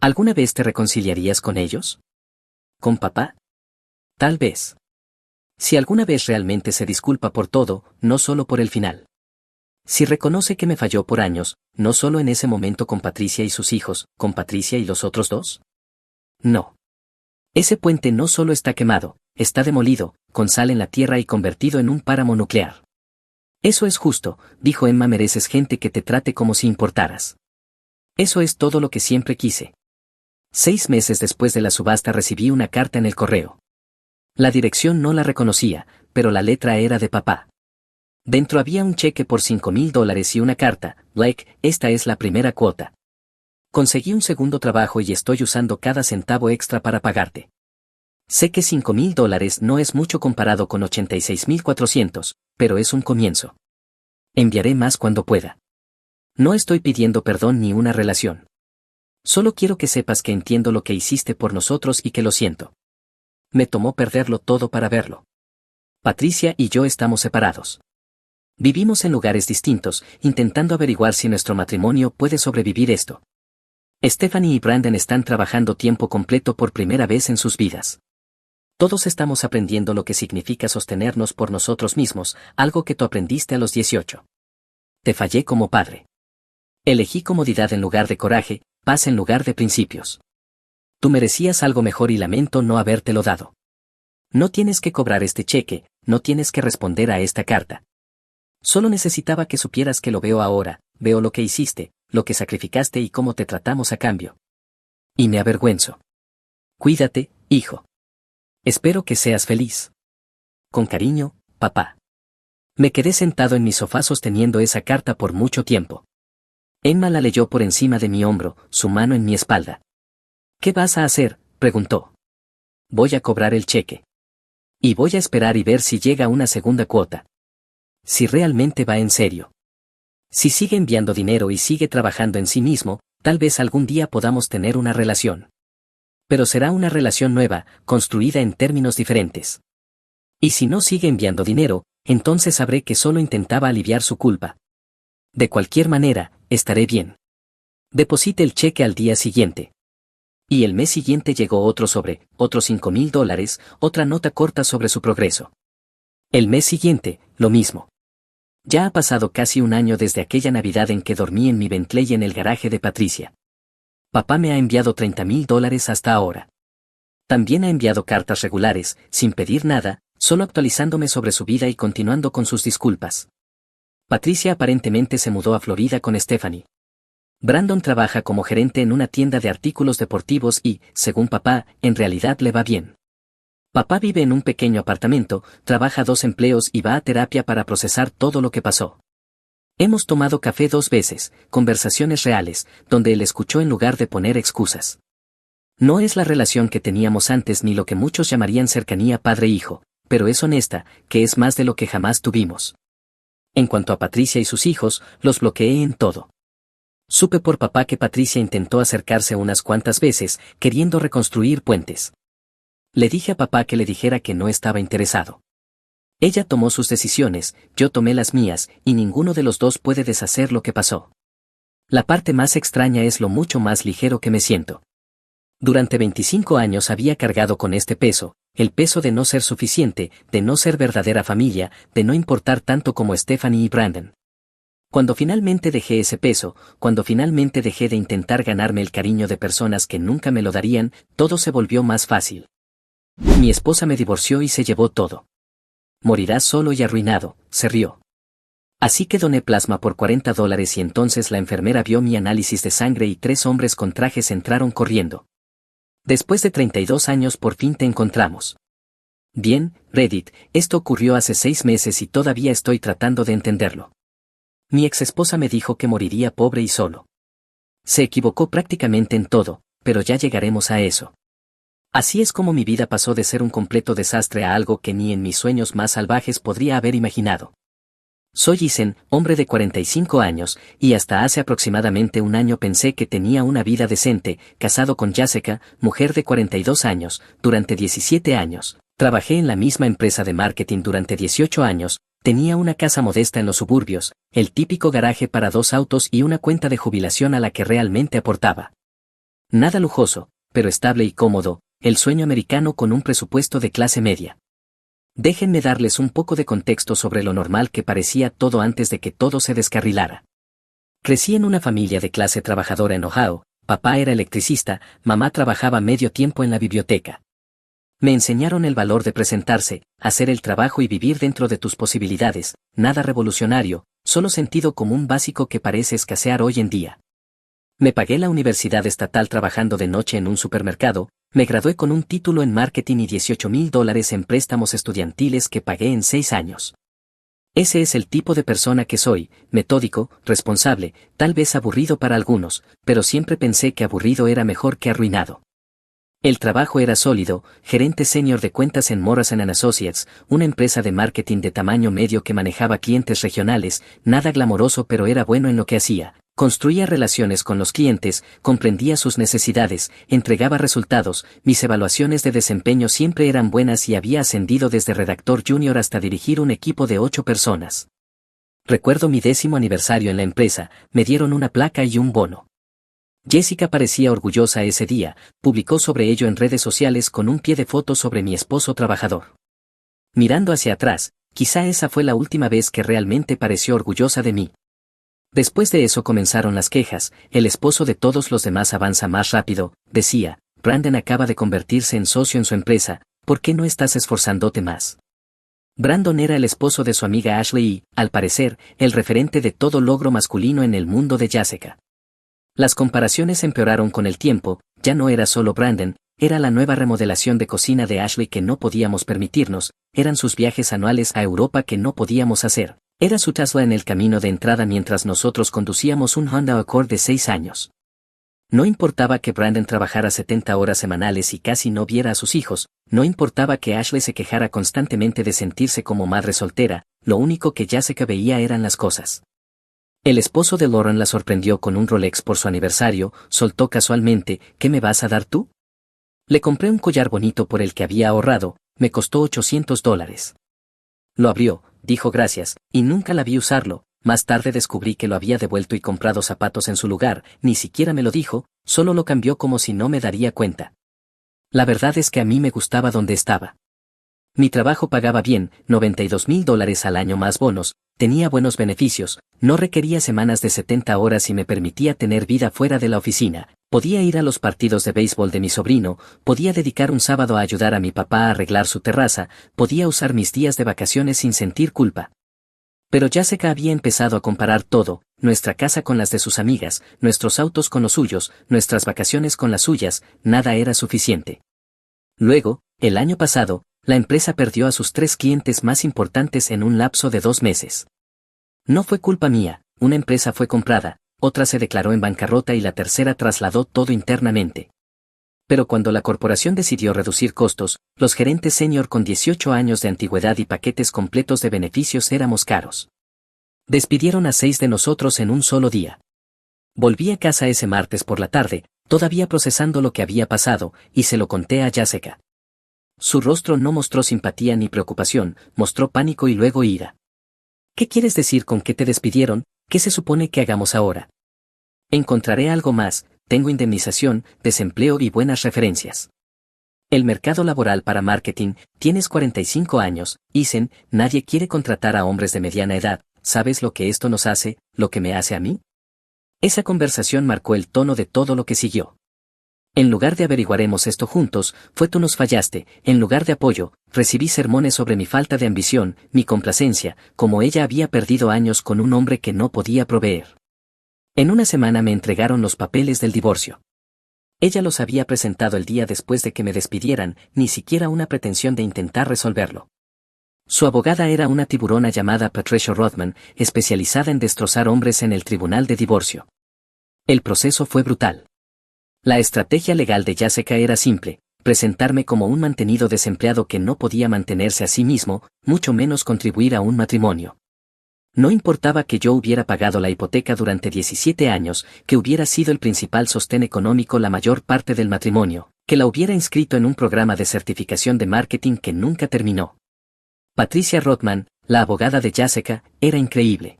¿Alguna vez te reconciliarías con ellos? ¿Con papá? Tal vez. Si alguna vez realmente se disculpa por todo, no solo por el final. Si reconoce que me falló por años, no solo en ese momento con Patricia y sus hijos, con Patricia y los otros dos. No. Ese puente no solo está quemado, está demolido, con sal en la tierra y convertido en un páramo nuclear. Eso es justo, dijo Emma, mereces gente que te trate como si importaras. Eso es todo lo que siempre quise. 6 meses después de la subasta recibí una carta en el correo. La dirección no la reconocía, pero la letra era de papá. Dentro había un cheque por $5,000 y una carta, Blake, esta es la primera cuota. Conseguí un segundo trabajo y estoy usando cada centavo extra para pagarte. Sé que $5,000 no es mucho comparado con 86,400, pero es un comienzo. Enviaré más cuando pueda. No estoy pidiendo perdón ni una relación. Solo quiero que sepas que entiendo lo que hiciste por nosotros y que lo siento. Me tomó perderlo todo para verlo. Patricia y yo estamos separados. Vivimos en lugares distintos, intentando averiguar si nuestro matrimonio puede sobrevivir esto. Stephanie y Brandon están trabajando tiempo completo por primera vez en sus vidas. Todos estamos aprendiendo lo que significa sostenernos por nosotros mismos, algo que tú aprendiste a los 18. Te fallé como padre. Elegí comodidad en lugar de coraje, paz en lugar de principios. Tú merecías algo mejor y lamento no habértelo dado. No tienes que cobrar este cheque, no tienes que responder a esta carta. Solo necesitaba que supieras que lo veo ahora, veo lo que hiciste, lo que sacrificaste y cómo te tratamos a cambio. Y me avergüenzo. Cuídate, hijo. Espero que seas feliz. Con cariño, papá. Me quedé sentado en mi sofá sosteniendo esa carta por mucho tiempo. Emma la leyó por encima de mi hombro, su mano en mi espalda. ¿Qué vas a hacer?, preguntó. Voy a cobrar el cheque. Y voy a esperar y ver si llega una segunda cuota. Si realmente va en serio. Si sigue enviando dinero y sigue trabajando en sí mismo, tal vez algún día podamos tener una relación. Pero será una relación nueva, construida en términos diferentes. Y si no sigue enviando dinero, entonces sabré que solo intentaba aliviar su culpa. De cualquier manera, estaré bien. Deposite el cheque al día siguiente. Y el mes siguiente llegó otro sobre, otros $5,000, otra nota corta sobre su progreso. El mes siguiente, lo mismo. Ya ha pasado casi un año desde aquella Navidad en que dormí en mi Bentley en el garaje de Patricia. Papá me ha enviado $30,000 hasta ahora. También ha enviado cartas regulares, sin pedir nada, solo actualizándome sobre su vida y continuando con sus disculpas. Patricia aparentemente se mudó a Florida con Stephanie. Brandon trabaja como gerente en una tienda de artículos deportivos y, según papá, en realidad le va bien. Papá vive en un pequeño apartamento, trabaja 2 empleos y va a terapia para procesar todo lo que pasó. Hemos tomado café 2 veces, conversaciones reales, donde él escuchó en lugar de poner excusas. No es la relación que teníamos antes ni lo que muchos llamarían cercanía padre-hijo, pero es honesta, que es más de lo que jamás tuvimos. En cuanto a Patricia y sus hijos, los bloqueé en todo. Supe por papá que Patricia intentó acercarse unas cuantas veces, queriendo reconstruir puentes. Le dije a papá que le dijera que no estaba interesado. Ella tomó sus decisiones, yo tomé las mías, y ninguno de los dos puede deshacer lo que pasó. La parte más extraña es lo mucho más ligero que me siento. Durante 25 años había cargado con este peso, el peso de no ser suficiente, de no ser verdadera familia, de no importar tanto como Stephanie y Brandon. Cuando finalmente dejé ese peso, cuando finalmente dejé de intentar ganarme el cariño de personas que nunca me lo darían, todo se volvió más fácil. Mi esposa me divorció y se llevó todo. Morirás solo y arruinado, se rió. Así que doné plasma por $40 y entonces la enfermera vio mi análisis de sangre y 3 hombres con trajes entraron corriendo. Después de 32 años por fin te encontramos. Bien, Reddit, esto ocurrió hace 6 meses y todavía estoy tratando de entenderlo. Mi exesposa me dijo que moriría pobre y solo. Se equivocó prácticamente en todo, pero ya llegaremos a eso. Así es como mi vida pasó de ser un completo desastre a algo que ni en mis sueños más salvajes podría haber imaginado. Soy Isen, hombre de 45 años, y hasta hace aproximadamente un año pensé que tenía una vida decente, casado con Jessica, mujer de 42 años, durante 17 años. Trabajé en la misma empresa de marketing durante 18 años, tenía una casa modesta en los suburbios, el típico garaje para 2 autos y una cuenta de jubilación a la que realmente aportaba. Nada lujoso, pero estable y cómodo, el sueño americano con un presupuesto de clase media. Déjenme darles un poco de contexto sobre lo normal que parecía todo antes de que todo se descarrilara. Crecí en una familia de clase trabajadora en Ohio, papá era electricista, mamá trabajaba medio tiempo en la biblioteca. Me enseñaron el valor de presentarse, hacer el trabajo y vivir dentro de tus posibilidades, nada revolucionario, solo sentido común básico que parece escasear hoy en día. Me pagué la universidad estatal trabajando de noche en un supermercado, me gradué con un título en marketing y $18,000 en préstamos estudiantiles que pagué en 6 años. Ese es el tipo de persona que soy, metódico, responsable, tal vez aburrido para algunos, pero siempre pensé que aburrido era mejor que arruinado. El trabajo era sólido, gerente senior de cuentas en Morrison & Associates, una empresa de marketing de tamaño medio que manejaba clientes regionales, nada glamoroso pero era bueno en lo que hacía. Construía relaciones con los clientes, comprendía sus necesidades, entregaba resultados, mis evaluaciones de desempeño siempre eran buenas y había ascendido desde redactor junior hasta dirigir un equipo de 8 personas. Recuerdo mi 10º aniversario en la empresa, me dieron una placa y un bono. Jessica parecía orgullosa ese día, publicó sobre ello en redes sociales con un pie de foto sobre mi esposo trabajador. Mirando hacia atrás, quizá esa fue la última vez que realmente pareció orgullosa de mí. Después de eso comenzaron las quejas, el esposo de todos los demás avanza más rápido, decía, Brandon acaba de convertirse en socio en su empresa, ¿por qué no estás esforzándote más? Brandon era el esposo de su amiga Ashley y, al parecer, el referente de todo logro masculino en el mundo de Jessica. Las comparaciones empeoraron con el tiempo, ya no era solo Brandon, era la nueva remodelación de cocina de Ashley que no podíamos permitirnos, eran sus viajes anuales a Europa que no podíamos hacer. Era su Tesla en el camino de entrada mientras nosotros conducíamos un Honda Accord de 6 años. No importaba que Brandon trabajara 70 horas semanales y casi no viera a sus hijos, no importaba que Ashley se quejara constantemente de sentirse como madre soltera, lo único que Jessica veía eran las cosas. El esposo de Lauren la sorprendió con un Rolex por su aniversario, soltó casualmente, ¿qué me vas a dar tú? Le compré un collar bonito por el que había ahorrado, me costó $800. Lo abrió, dijo gracias, y nunca la vi usarlo, más tarde descubrí que lo había devuelto y comprado zapatos en su lugar, ni siquiera me lo dijo, solo lo cambió como si no me daría cuenta. La verdad es que a mí me gustaba donde estaba. Mi trabajo pagaba bien, $92,000 al año más bonos, tenía buenos beneficios, no requería semanas de 70 horas y me permitía tener vida fuera de la oficina, podía ir a los partidos de béisbol de mi sobrino, podía dedicar un sábado a ayudar a mi papá a arreglar su terraza, podía usar mis días de vacaciones sin sentir culpa. Pero Jessica había empezado a comparar todo, nuestra casa con las de sus amigas, nuestros autos con los suyos, nuestras vacaciones con las suyas, nada era suficiente. Luego, el año pasado, la empresa perdió a sus 3 clientes más importantes en un lapso de 2 meses. No fue culpa mía, una empresa fue comprada, otra se declaró en bancarrota y la tercera trasladó todo internamente. Pero cuando la corporación decidió reducir costos, los gerentes senior con 18 años de antigüedad y paquetes completos de beneficios éramos caros. Despidieron a 6 de nosotros en un solo día. Volví a casa ese martes por la tarde, todavía procesando lo que había pasado, y se lo conté a Jessica. Su rostro no mostró simpatía ni preocupación, mostró pánico y luego ira. ¿Qué quieres decir con que te despidieron? ¿Qué se supone que hagamos ahora? Encontraré algo más, tengo indemnización, desempleo y buenas referencias. El mercado laboral para marketing, tienes 45 años, Isen, nadie quiere contratar a hombres de mediana edad, ¿sabes lo que esto nos hace, lo que me hace a mí? Esa conversación marcó el tono de todo lo que siguió. En lugar de averiguaremos esto juntos, fue tú nos fallaste, en lugar de apoyo, recibí sermones sobre mi falta de ambición, mi complacencia, como ella había perdido años con un hombre que no podía proveer. En una semana me entregaron los papeles del divorcio. Ella los había presentado el día después de que me despidieran, ni siquiera una pretensión de intentar resolverlo. Su abogada era una tiburona llamada Patricia Rothman, especializada en destrozar hombres en el tribunal de divorcio. El proceso fue brutal. La estrategia legal de Jessica era simple, presentarme como un mantenido desempleado que no podía mantenerse a sí mismo, mucho menos contribuir a un matrimonio. No importaba que yo hubiera pagado la hipoteca durante 17 años, que hubiera sido el principal sostén económico la mayor parte del matrimonio, que la hubiera inscrito en un programa de certificación de marketing que nunca terminó. Patricia Rothman, la abogada de Jessica, era increíble.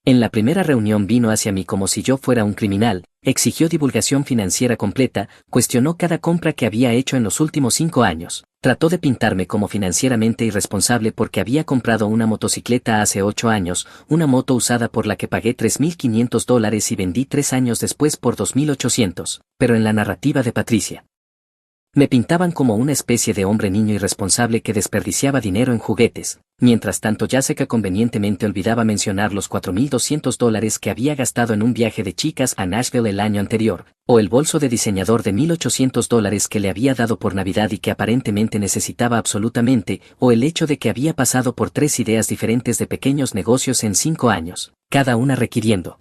En la primera reunión vino hacia mí como si yo fuera un criminal, exigió divulgación financiera completa, cuestionó cada compra que había hecho en los últimos 5 años, trató de pintarme como financieramente irresponsable porque había comprado una motocicleta hace 8 años, una moto usada por la que pagué $3,500 y vendí 3 años después por $2,800, pero en la narrativa de Patricia. Me pintaban como una especie de hombre niño irresponsable que desperdiciaba dinero en juguetes, mientras tanto Jessica convenientemente olvidaba mencionar los $4,200 que había gastado en un viaje de chicas a Nashville el año anterior, o el bolso de diseñador de $1,800 que le había dado por Navidad y que aparentemente necesitaba absolutamente, o el hecho de que había pasado por 3 ideas diferentes de pequeños negocios en 5 años, cada una requiriendo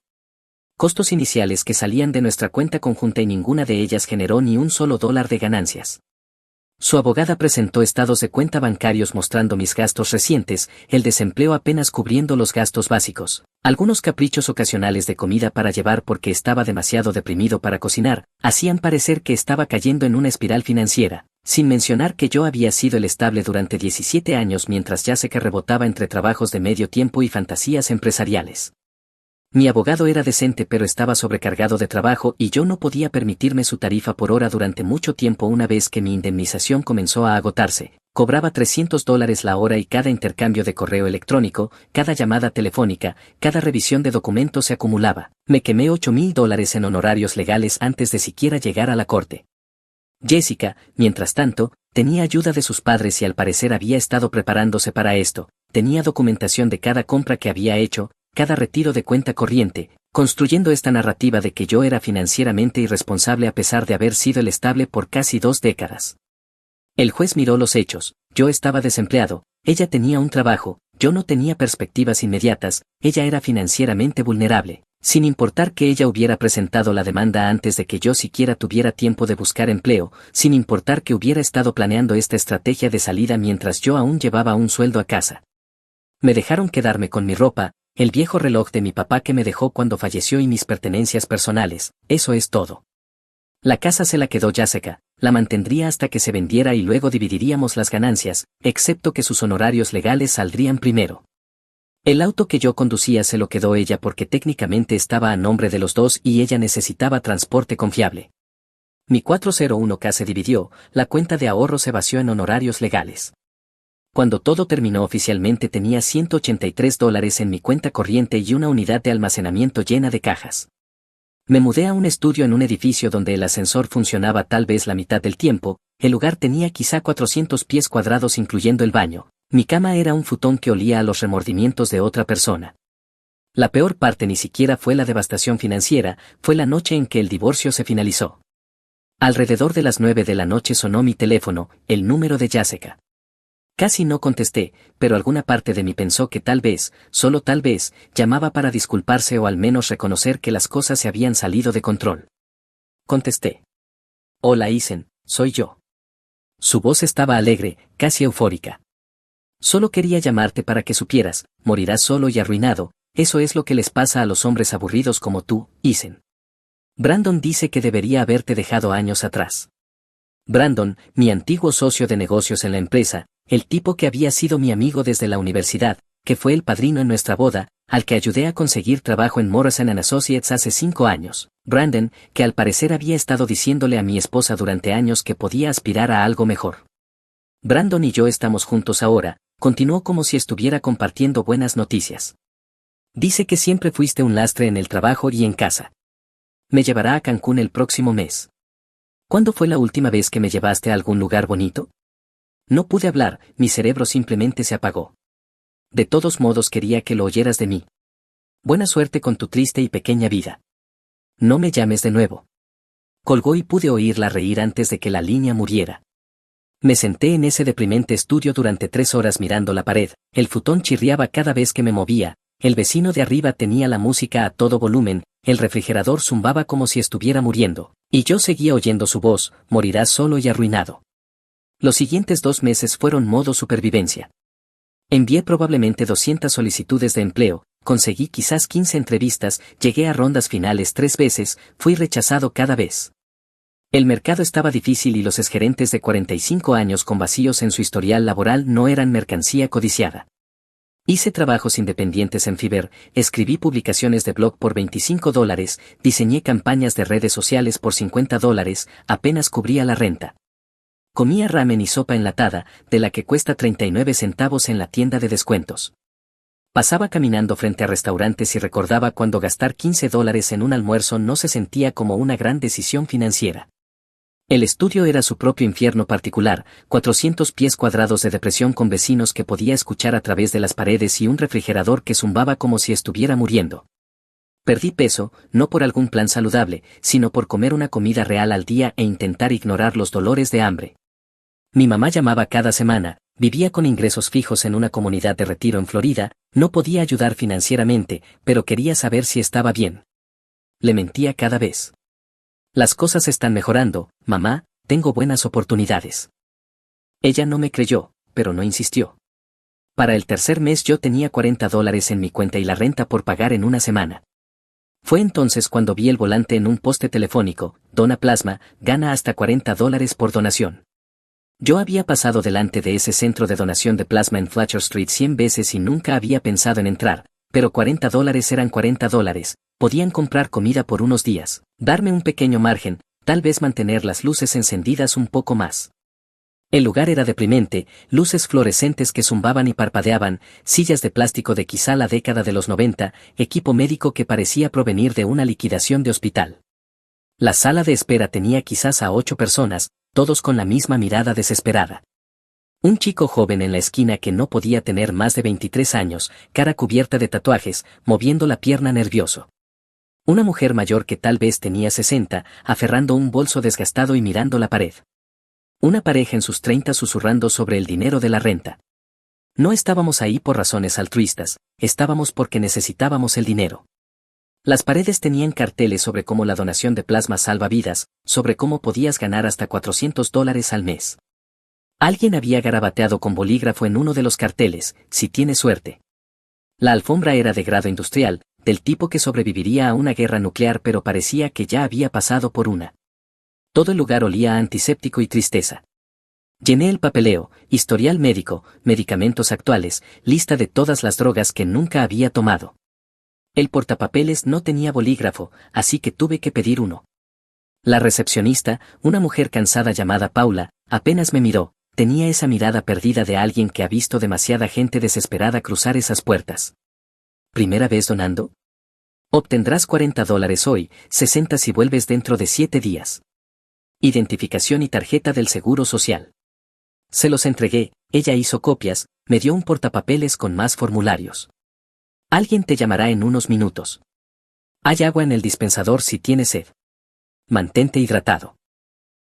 costos iniciales que salían de nuestra cuenta conjunta y ninguna de ellas generó ni un solo dólar de ganancias. Su abogada presentó estados de cuenta bancarios mostrando mis gastos recientes, el desempleo apenas cubriendo los gastos básicos, algunos caprichos ocasionales de comida para llevar porque estaba demasiado deprimido para cocinar, hacían parecer que estaba cayendo en una espiral financiera, sin mencionar que yo había sido el estable durante 17 años mientras Jessica rebotaba entre trabajos de medio tiempo y fantasías empresariales. Mi abogado era decente pero estaba sobrecargado de trabajo y yo no podía permitirme su tarifa por hora durante mucho tiempo. Una vez que mi indemnización comenzó a agotarse, cobraba $300 la hora y cada intercambio de correo electrónico, cada llamada telefónica, cada revisión de documentos se acumulaba. Me quemé $8,000 en honorarios legales antes de siquiera llegar a la corte. Jessica, mientras tanto, tenía ayuda de sus padres y al parecer había estado preparándose para esto, tenía documentación de cada compra que había hecho, cada retiro de cuenta corriente, construyendo esta narrativa de que yo era financieramente irresponsable a pesar de haber sido el estable por casi 2 décadas. El juez miró los hechos, yo estaba desempleado, ella tenía un trabajo, yo no tenía perspectivas inmediatas, ella era financieramente vulnerable, sin importar que ella hubiera presentado la demanda antes de que yo siquiera tuviera tiempo de buscar empleo, sin importar que hubiera estado planeando esta estrategia de salida mientras yo aún llevaba un sueldo a casa. Me dejaron quedarme con mi ropa, el viejo reloj de mi papá que me dejó cuando falleció y mis pertenencias personales, eso es todo. La casa se la quedó Jessica, la mantendría hasta que se vendiera y luego dividiríamos las ganancias, excepto que sus honorarios legales saldrían primero. El auto que yo conducía se lo quedó ella porque técnicamente estaba a nombre de los dos y ella necesitaba transporte confiable. Mi 401k se dividió, la cuenta de ahorro se vació en honorarios legales. Cuando todo terminó oficialmente tenía $183 en mi cuenta corriente y una unidad de almacenamiento llena de cajas. Me mudé a un estudio en un edificio donde el ascensor funcionaba tal vez la mitad del tiempo, el lugar tenía quizá 400 pies cuadrados incluyendo el baño, mi cama era un futón que olía a los remordimientos de otra persona. La peor parte ni siquiera fue la devastación financiera, fue la noche en que el divorcio se finalizó. Alrededor de las 9 de la noche sonó mi teléfono, el número de Jessica. Casi no contesté, pero alguna parte de mí pensó que tal vez, solo tal vez, llamaba para disculparse o al menos reconocer que las cosas se habían salido de control. Contesté. Hola Isen, soy yo. Su voz estaba alegre, casi eufórica. Solo quería llamarte para que supieras, morirás solo y arruinado, eso es lo que les pasa a los hombres aburridos como tú, Isen. Brandon dice que debería haberte dejado años atrás. Brandon, mi antiguo socio de negocios en la empresa, el tipo que había sido mi amigo desde la universidad, que fue el padrino en nuestra boda, al que ayudé a conseguir trabajo en Morrison & Associates hace 5 años, Brandon, que al parecer había estado diciéndole a mi esposa durante años que podía aspirar a algo mejor. Brandon y yo estamos juntos ahora, continuó como si estuviera compartiendo buenas noticias. Dice que siempre fuiste un lastre en el trabajo y en casa. Me llevará a Cancún el próximo mes. ¿Cuándo fue la última vez que me llevaste a algún lugar bonito? No pude hablar, mi cerebro simplemente se apagó. De todos modos quería que lo oyeras de mí. Buena suerte con tu triste y pequeña vida. No me llames de nuevo. Colgó y pude oírla reír antes de que la línea muriera. Me senté en ese deprimente estudio durante 3 horas mirando la pared, el futón chirriaba cada vez que me movía, el vecino de arriba tenía la música a todo volumen, el refrigerador zumbaba como si estuviera muriendo, y yo seguía oyendo su voz, morirás solo y arruinado. Los siguientes 2 meses fueron modo supervivencia. Envié probablemente 200 solicitudes de empleo, conseguí quizás 15 entrevistas, llegué a rondas finales 3 veces, fui rechazado cada vez. El mercado estaba difícil y los exgerentes de 45 años con vacíos en su historial laboral no eran mercancía codiciada. Hice trabajos independientes en Fiverr, escribí publicaciones de blog por $25, diseñé campañas de redes sociales por $50, apenas cubría la renta. Comía ramen y sopa enlatada, de la que cuesta 39 centavos en la tienda de descuentos. Pasaba caminando frente a restaurantes y recordaba cuando gastar $15 en un almuerzo no se sentía como una gran decisión financiera. El estudio era su propio infierno particular, 400 pies cuadrados de depresión con vecinos que podía escuchar a través de las paredes y un refrigerador que zumbaba como si estuviera muriendo. Perdí peso, no por algún plan saludable, sino por comer una comida real al día e intentar ignorar los dolores de hambre. Mi mamá llamaba cada semana, vivía con ingresos fijos en una comunidad de retiro en Florida, no podía ayudar financieramente, pero quería saber si estaba bien. Le mentía cada vez. Las cosas están mejorando, mamá, tengo buenas oportunidades. Ella no me creyó, pero no insistió. Para el tercer mes yo tenía $40 en mi cuenta y la renta por pagar en una semana. Fue entonces cuando vi el volante en un poste telefónico, Dona Plasma, gana hasta $40 por donación. Yo había pasado delante de ese centro de donación de plasma en Fletcher Street 100 veces y nunca había pensado en entrar, pero $40 eran $40, podían comprar comida por unos días, darme un pequeño margen, tal vez mantener las luces encendidas un poco más. El lugar era deprimente, luces fluorescentes que zumbaban y parpadeaban, sillas de plástico de quizá la década de los 90, equipo médico que parecía provenir de una liquidación de hospital. La sala de espera tenía quizás a 8 personas, todos con la misma mirada desesperada. Un chico joven en la esquina que no podía tener más de 23 años, cara cubierta de tatuajes, moviendo la pierna nervioso. Una mujer mayor que tal vez tenía 60, aferrando un bolso desgastado y mirando la pared. Una pareja en sus 30 susurrando sobre el dinero de la renta. No estábamos ahí por razones altruistas, estábamos porque necesitábamos el dinero. Las paredes tenían carteles sobre cómo la donación de plasma salva vidas, sobre cómo podías ganar hasta $400 al mes. Alguien había garabateado con bolígrafo en uno de los carteles, si tienes suerte. La alfombra era de grado industrial, del tipo que sobreviviría a una guerra nuclear pero parecía que ya había pasado por una. Todo el lugar olía a antiséptico y tristeza. Llené el papeleo, historial médico, medicamentos actuales, lista de todas las drogas que nunca había tomado. El portapapeles no tenía bolígrafo, así que tuve que pedir uno. La recepcionista, una mujer cansada llamada Paula, apenas me miró, tenía esa mirada perdida de alguien que ha visto demasiada gente desesperada cruzar esas puertas. ¿Primera vez donando? Obtendrás $40 hoy, 60 si vuelves dentro de 7 días. Identificación y tarjeta del Seguro Social. Se los entregué, ella hizo copias, me dio un portapapeles con más formularios. Alguien te llamará en unos minutos. Hay agua en el dispensador si tienes sed. Mantente hidratado.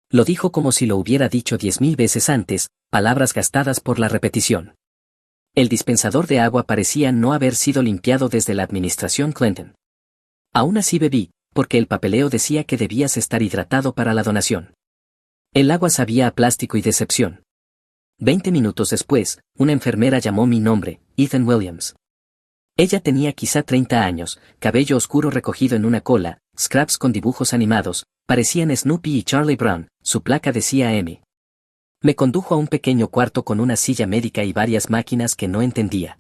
Lo dijo como si lo hubiera dicho 10.000 veces antes, palabras gastadas por la repetición. El dispensador de agua parecía no haber sido limpiado desde la administración Clinton. Aún así bebí, porque el papeleo decía que debías estar hidratado para la donación. El agua sabía a plástico y decepción. 20 minutos después, una enfermera llamó mi nombre, Ethan Williams. Ella tenía quizá 30 años, cabello oscuro recogido en una cola, scraps con dibujos animados, parecían Snoopy y Charlie Brown, su placa decía M. Me condujo a un pequeño cuarto con una silla médica y varias máquinas que no entendía.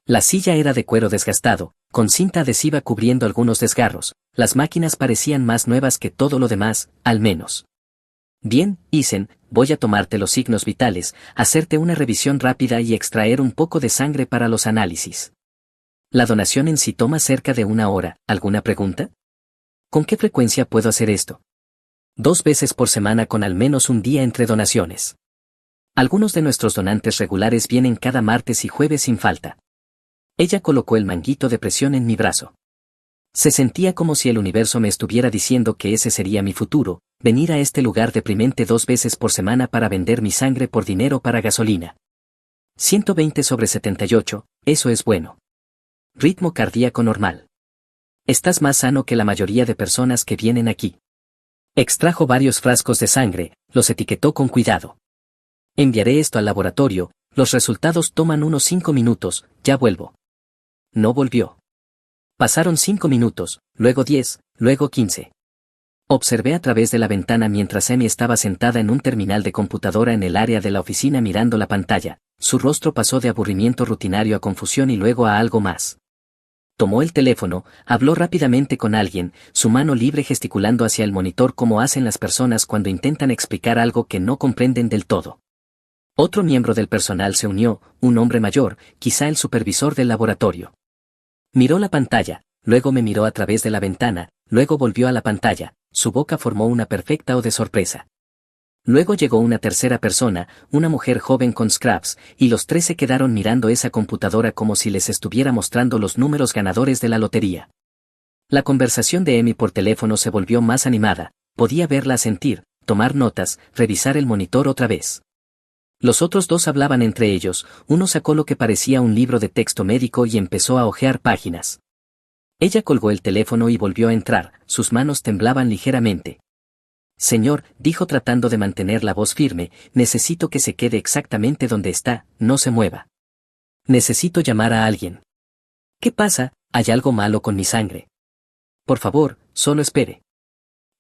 La silla era de cuero desgastado, con cinta adhesiva cubriendo algunos desgarros. Las máquinas parecían más nuevas que todo lo demás, al menos. Bien, Isen, voy a tomarte los signos vitales, hacerte una revisión rápida y extraer un poco de sangre para los análisis. La donación en sí toma cerca de 1 hora. ¿Alguna pregunta? ¿Con qué frecuencia puedo hacer esto? 2 veces por semana con al menos un día entre donaciones. Algunos de nuestros donantes regulares vienen cada martes y jueves sin falta. Ella colocó el manguito de presión en mi brazo. Se sentía como si el universo me estuviera diciendo que ese sería mi futuro, venir a este lugar deprimente 2 veces por semana para vender mi sangre por dinero para gasolina. 120/78, eso es bueno. Ritmo cardíaco normal. Estás más sano que la mayoría de personas que vienen aquí. Extrajo varios frascos de sangre, los etiquetó con cuidado. Enviaré esto al laboratorio, los resultados toman unos 5 minutos, ya vuelvo. No volvió. Pasaron 5 minutos, luego 10, luego 15. Observé a través de la ventana mientras Emi estaba sentada en un terminal de computadora en el área de la oficina mirando la pantalla. Su rostro pasó de aburrimiento rutinario a confusión y luego a algo más. Tomó el teléfono, habló rápidamente con alguien, su mano libre gesticulando hacia el monitor como hacen las personas cuando intentan explicar algo que no comprenden del todo. Otro miembro del personal se unió, un hombre mayor, quizá el supervisor del laboratorio. Miró la pantalla, luego me miró a través de la ventana, luego volvió a la pantalla, su boca formó una perfecta O de sorpresa. Luego llegó una tercera persona, una mujer joven con scraps, y los 3 se quedaron mirando esa computadora como si les estuviera mostrando los números ganadores de la lotería. La conversación de Emi por teléfono se volvió más animada, podía verla sentir, tomar notas, revisar el monitor otra vez. Los otros 2 hablaban entre ellos, uno sacó lo que parecía un libro de texto médico y empezó a hojear páginas. Ella colgó el teléfono y volvió a entrar, sus manos temblaban ligeramente. Señor, dijo tratando de mantener la voz firme, necesito que se quede exactamente donde está, no se mueva. Necesito llamar a alguien. ¿Qué pasa? ¿Hay algo malo con mi sangre? Por favor, solo espere.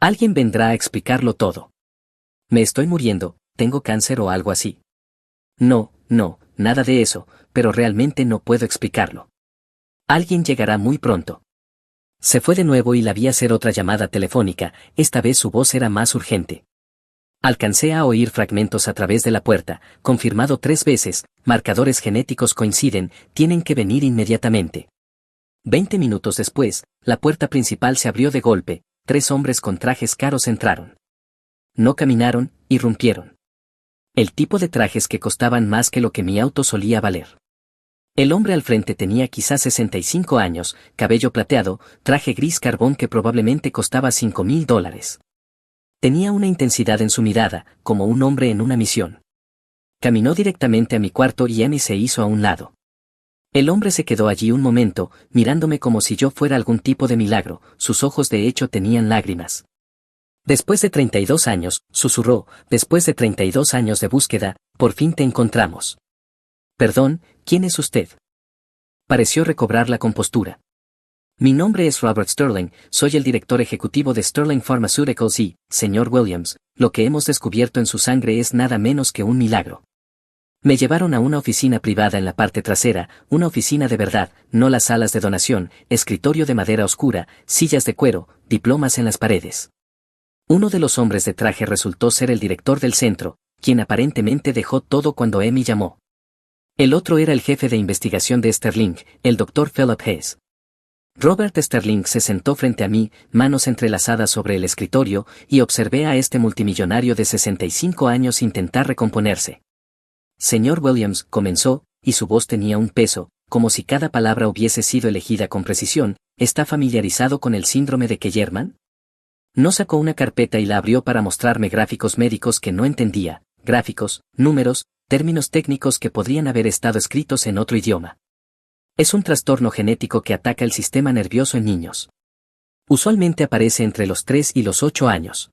Alguien vendrá a explicarlo todo. Me estoy muriendo, tengo cáncer o algo así. No, nada de eso, pero realmente no puedo explicarlo. Alguien llegará muy pronto. Se fue de nuevo y la vi hacer otra llamada telefónica, esta vez su voz era más urgente. Alcancé a oír fragmentos a través de la puerta, confirmado 3 veces, marcadores genéticos coinciden, tienen que venir inmediatamente. 20 minutos después, la puerta principal se abrió de golpe, 3 hombres con trajes caros entraron. No caminaron, irrumpieron. El tipo de trajes que costaban más que lo que mi auto solía valer. El hombre al frente tenía quizás 65 años, cabello plateado, traje gris carbón que probablemente costaba $5,000. Tenía una intensidad en su mirada, como un hombre en una misión. Caminó directamente a mi cuarto y Emi se hizo a un lado. El hombre se quedó allí un momento, mirándome como si yo fuera algún tipo de milagro, sus ojos de hecho tenían lágrimas. Después de 32 años, susurró, después de 32 años de búsqueda, por fin te encontramos. Perdón, ¿quién es usted? Pareció recobrar la compostura. Mi nombre es Robert Sterling, soy el director ejecutivo de Sterling Pharmaceuticals y, señor Williams, lo que hemos descubierto en su sangre es nada menos que un milagro. Me llevaron a una oficina privada en la parte trasera, una oficina de verdad, no las salas de donación, escritorio de madera oscura, sillas de cuero, diplomas en las paredes. Uno de los hombres de traje resultó ser el director del centro, quien aparentemente dejó todo cuando Emi llamó. El otro era el jefe de investigación de Sterling, el Dr. Philip Hess. Robert Sterling se sentó frente a mí, manos entrelazadas sobre el escritorio, y observé a este multimillonario de 65 años intentar recomponerse. Señor Williams, comenzó, y su voz tenía un peso, como si cada palabra hubiese sido elegida con precisión, ¿está familiarizado con el síndrome de Kellerman? No sacó una carpeta y la abrió para mostrarme gráficos médicos que no entendía, gráficos, números, términos técnicos que podrían haber estado escritos en otro idioma. Es un trastorno genético que ataca el sistema nervioso en niños. Usualmente aparece entre los 3 y los 8 años.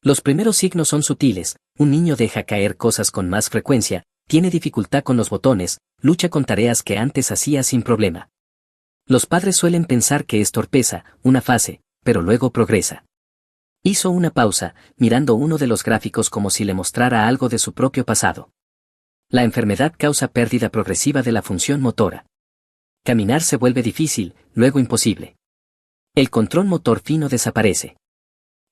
Los primeros signos son sutiles, un niño deja caer cosas con más frecuencia, tiene dificultad con los botones, lucha con tareas que antes hacía sin problema. Los padres suelen pensar que es torpeza, una fase, pero luego progresa. Hizo una pausa, mirando uno de los gráficos como si le mostrara algo de su propio pasado. La enfermedad causa pérdida progresiva de la función motora. Caminar se vuelve difícil, luego imposible. El control motor fino desaparece.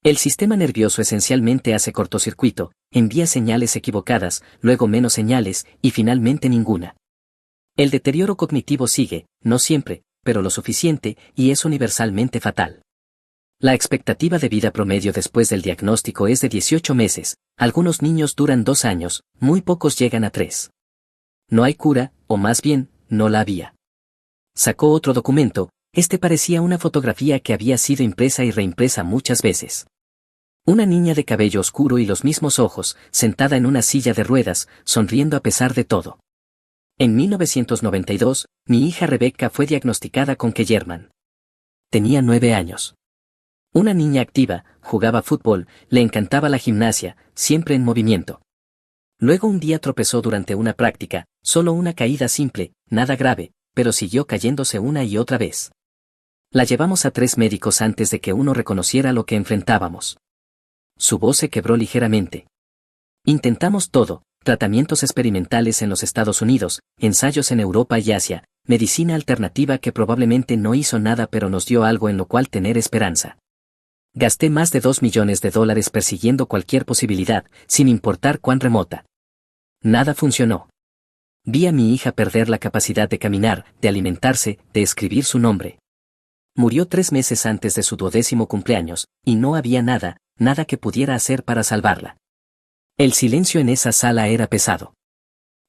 El sistema nervioso esencialmente hace cortocircuito, envía señales equivocadas, luego menos señales, y finalmente ninguna. El deterioro cognitivo sigue, no siempre, pero lo suficiente, y es universalmente fatal. La expectativa de vida promedio después del diagnóstico es de 18 meses, algunos niños duran 2 años, muy pocos llegan a 3. No hay cura, o más bien, no la había. Sacó otro documento, este parecía una fotografía que había sido impresa y reimpresa muchas veces. Una niña de cabello oscuro y los mismos ojos, sentada en una silla de ruedas, sonriendo a pesar de todo. En 1992, mi hija Rebecca fue diagnosticada con Keyerman. Tenía 9 años. Una niña activa, jugaba fútbol, le encantaba la gimnasia, siempre en movimiento. Luego un día tropezó durante una práctica, solo una caída simple, nada grave, pero siguió cayéndose una y otra vez. La llevamos a 3 médicos antes de que uno reconociera lo que enfrentábamos. Su voz se quebró ligeramente. Intentamos todo, tratamientos experimentales en los Estados Unidos, ensayos en Europa y Asia, medicina alternativa que probablemente no hizo nada pero nos dio algo en lo cual tener esperanza. Gasté más de $2 millones persiguiendo cualquier posibilidad, sin importar cuán remota. Nada funcionó. Vi a mi hija perder la capacidad de caminar, de alimentarse, de escribir su nombre. Murió 3 meses antes de su 12º cumpleaños, y no había nada que pudiera hacer para salvarla. El silencio en esa sala era pesado.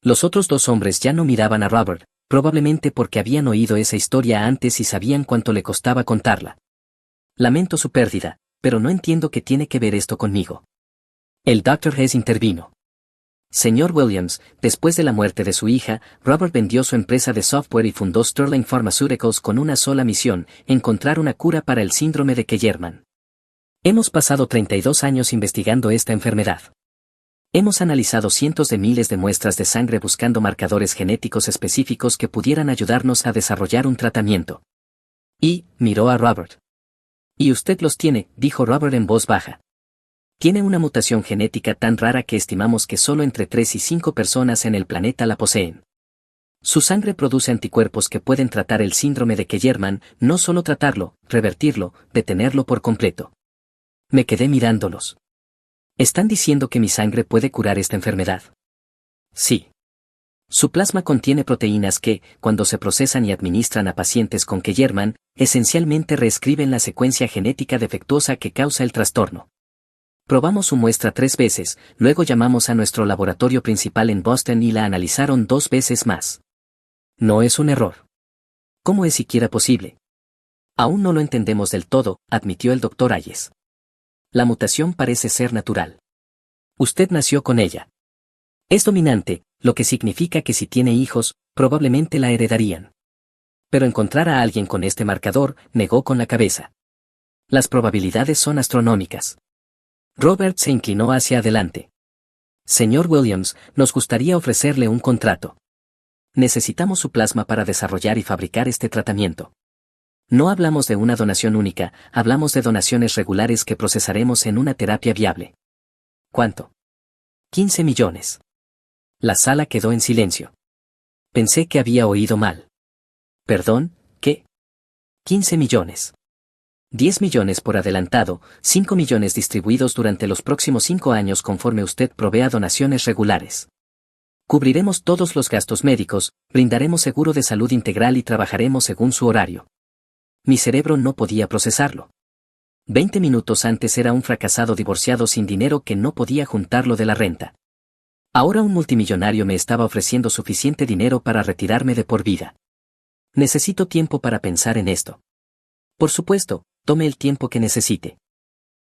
Los otros 2 hombres ya no miraban a Robert, probablemente porque habían oído esa historia antes y sabían cuánto le costaba contarla. Lamento su pérdida, pero no entiendo qué tiene que ver esto conmigo. El Dr. Hess intervino. Señor Williams, después de la muerte de su hija, Robert vendió su empresa de software y fundó Sterling Pharmaceuticals con una sola misión, encontrar una cura para el síndrome de Keyerman. Hemos pasado 32 años investigando esta enfermedad. Hemos analizado cientos de miles de muestras de sangre buscando marcadores genéticos específicos que pudieran ayudarnos a desarrollar un tratamiento. Y, miró a Robert. Y usted los tiene, dijo Robert en voz baja. Tiene una mutación genética tan rara que estimamos que solo entre 3 y 5 personas en el planeta la poseen. Su sangre produce anticuerpos que pueden tratar el síndrome de Keyerman, no solo tratarlo, revertirlo, detenerlo por completo. Me quedé mirándolos. ¿Están diciendo que mi sangre puede curar esta enfermedad? Sí. Su plasma contiene proteínas que, cuando se procesan y administran a pacientes con Keyerman, esencialmente reescriben la secuencia genética defectuosa que causa el trastorno. Probamos su muestra 3 veces, luego llamamos a nuestro laboratorio principal en Boston y la analizaron 2 veces más. No es un error. ¿Cómo es siquiera posible? Aún no lo entendemos del todo, admitió el Dr. Hayes. La mutación parece ser natural. Usted nació con ella. Es dominante, lo que significa que si tiene hijos, probablemente la heredarían. Pero encontrar a alguien con este marcador, negó con la cabeza. Las probabilidades son astronómicas. Robert se inclinó hacia adelante. Señor Williams, nos gustaría ofrecerle un contrato. Necesitamos su plasma para desarrollar y fabricar este tratamiento. No hablamos de una donación única, hablamos de donaciones regulares que procesaremos en una terapia viable. ¿Cuánto? 15 millones. La sala quedó en silencio. Pensé que había oído mal. ¿Perdón? ¿Qué? 15 millones. 10 millones por adelantado, 5 millones distribuidos durante los próximos 5 años conforme usted provea donaciones regulares. Cubriremos todos los gastos médicos, brindaremos seguro de salud integral y trabajaremos según su horario. Mi cerebro no podía procesarlo. 20 minutos antes era un fracasado divorciado sin dinero que no podía juntarlo de la renta. Ahora un multimillonario me estaba ofreciendo suficiente dinero para retirarme de por vida. Necesito tiempo para pensar en esto. Por supuesto, tome el tiempo que necesite.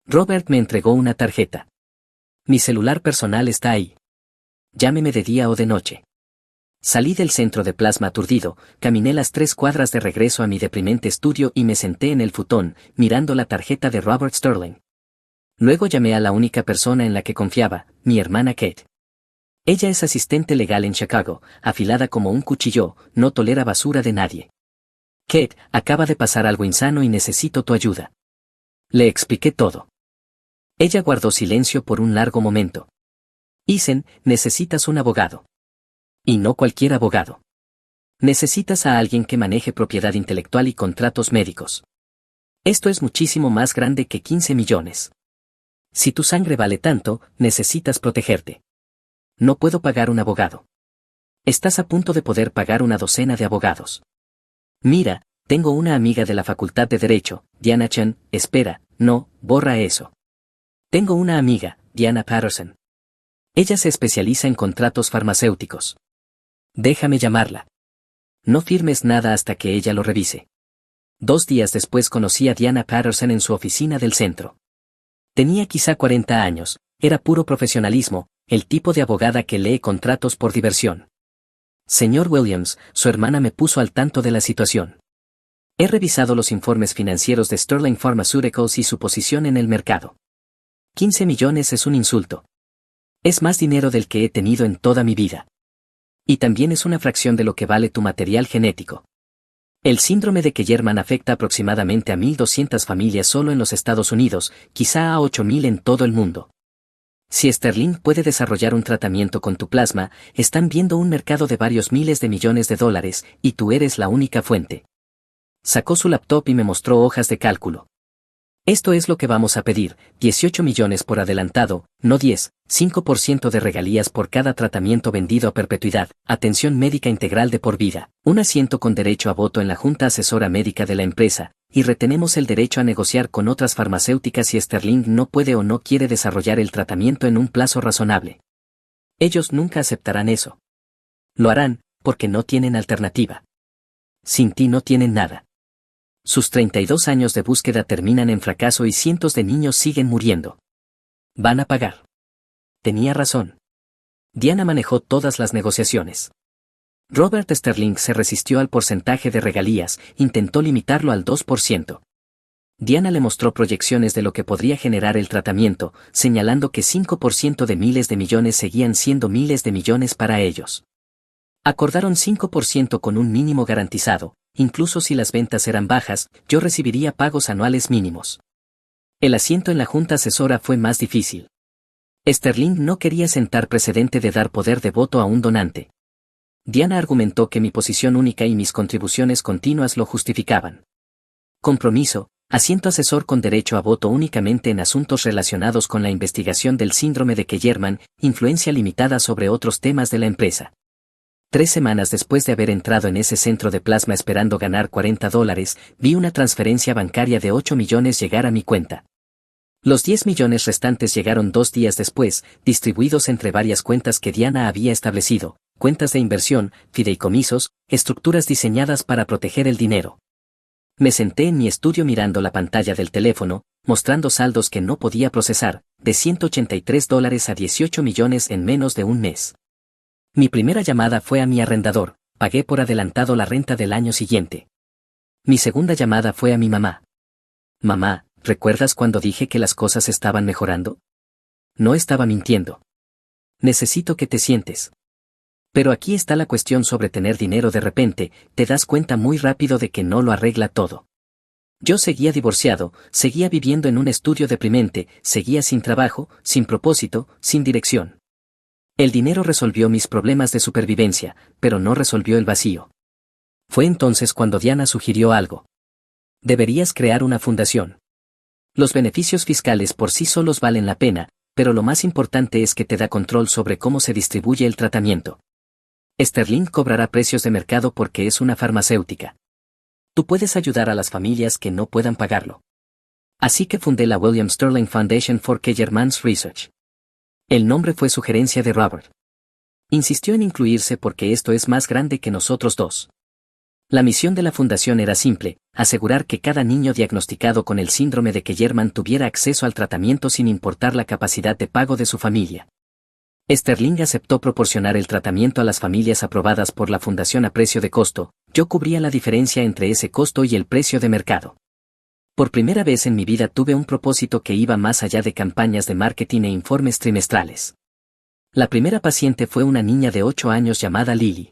Robert me entregó una tarjeta. Mi celular personal está ahí. Llámeme de día o de noche. Salí del centro de plasma aturdido, caminé las 3 cuadras de regreso a mi deprimente estudio y me senté en el futón, mirando la tarjeta de Robert Sterling. Luego llamé a la única persona en la que confiaba, mi hermana Kate. Ella es asistente legal en Chicago, afilada como un cuchillo, no tolera basura de nadie. Kate, acaba de pasar algo insano y necesito tu ayuda. Le expliqué todo. Ella guardó silencio por un largo momento. Isen, necesitas un abogado. Y no cualquier abogado. Necesitas a alguien que maneje propiedad intelectual y contratos médicos. Esto es muchísimo más grande que 15 millones. Si tu sangre vale tanto, necesitas protegerte. No puedo pagar un abogado. Estás a punto de poder pagar una docena de abogados. Mira, tengo una amiga de la Facultad de Derecho, Diana Chen. Espera, no, borra eso. Tengo una amiga, Diana Patterson. Ella se especializa en contratos farmacéuticos. Déjame llamarla. No firmes nada hasta que ella lo revise. 2 días después conocí a Diana Patterson en su oficina del centro. Tenía quizá 40 años, era puro profesionalismo, el tipo de abogada que lee contratos por diversión. Señor Williams, su hermana me puso al tanto de la situación. He revisado los informes financieros de Sterling Pharmaceuticals y su posición en el mercado. 15 millones es un insulto. Es más dinero del que he tenido en toda mi vida. Y también es una fracción de lo que vale tu material genético. El síndrome de Kellerman afecta aproximadamente a 1.200 familias solo en los Estados Unidos, quizá a 8.000 en todo el mundo. Si Sterling puede desarrollar un tratamiento con tu plasma, están viendo un mercado de varios miles de millones de dólares, y tú eres la única fuente. Sacó su laptop y me mostró hojas de cálculo. Esto es lo que vamos a pedir, 18 millones por adelantado, no 10, 5% de regalías por cada tratamiento vendido a perpetuidad, atención médica integral de por vida, un asiento con derecho a voto en la junta asesora médica de la empresa, y retenemos el derecho a negociar con otras farmacéuticas si Sterling no puede o no quiere desarrollar el tratamiento en un plazo razonable. Ellos nunca aceptarán eso. Lo harán, porque no tienen alternativa. Sin ti no tienen nada. Sus 32 años de búsqueda terminan en fracaso y cientos de niños siguen muriendo. Van a pagar. Tenía razón. Diana manejó todas las negociaciones. Robert Sterling se resistió al porcentaje de regalías, intentó limitarlo al 2%. Diana le mostró proyecciones de lo que podría generar el tratamiento, señalando que 5% de miles de millones seguían siendo miles de millones para ellos. Acordaron 5% con un mínimo garantizado. Incluso si las ventas eran bajas, yo recibiría pagos anuales mínimos. El asiento en la junta asesora fue más difícil. Sterling no quería sentar precedente de dar poder de voto a un donante. Diana argumentó que mi posición única y mis contribuciones continuas lo justificaban. Compromiso, asiento asesor con derecho a voto únicamente en asuntos relacionados con la investigación del síndrome de Kellerman, influencia limitada sobre otros temas de la empresa. 3 semanas después de haber entrado en ese centro de plasma esperando ganar $40, vi una transferencia bancaria de 8 millones llegar a mi cuenta. Los 10 millones restantes llegaron 2 días después, distribuidos entre varias cuentas que Diana había establecido, cuentas de inversión, fideicomisos, estructuras diseñadas para proteger el dinero. Me senté en mi estudio mirando la pantalla del teléfono, mostrando saldos que no podía procesar, de $183 a 18 millones en menos de un mes. Mi primera llamada fue a mi arrendador, pagué por adelantado la renta del año siguiente. Mi segunda llamada fue a mi mamá. Mamá, ¿recuerdas cuando dije que las cosas estaban mejorando? No estaba mintiendo. Necesito que te sientes. Pero aquí está la cuestión sobre tener dinero de repente, te das cuenta muy rápido de que no lo arregla todo. Yo seguía divorciado, seguía viviendo en un estudio deprimente, seguía sin trabajo, sin propósito, sin dirección. El dinero resolvió mis problemas de supervivencia, pero no resolvió el vacío. Fue entonces cuando Diana sugirió algo. Deberías crear una fundación. Los beneficios fiscales por sí solos valen la pena, pero lo más importante es que te da control sobre cómo se distribuye el tratamiento. Sterling cobrará precios de mercado porque es una farmacéutica. Tú puedes ayudar a las familias que no puedan pagarlo. Así que fundé la William Sterling Foundation for Kellerman's Research. El nombre fue sugerencia de Robert. Insistió en incluirse porque esto es más grande que nosotros dos. La misión de la fundación era simple, asegurar que cada niño diagnosticado con el síndrome de Kellerman tuviera acceso al tratamiento sin importar la capacidad de pago de su familia. Sterling aceptó proporcionar el tratamiento a las familias aprobadas por la fundación a precio de costo, yo cubría la diferencia entre ese costo y el precio de mercado. Por primera vez en mi vida tuve un propósito que iba más allá de campañas de marketing e informes trimestrales. La primera paciente fue una niña de 8 años llamada Lily.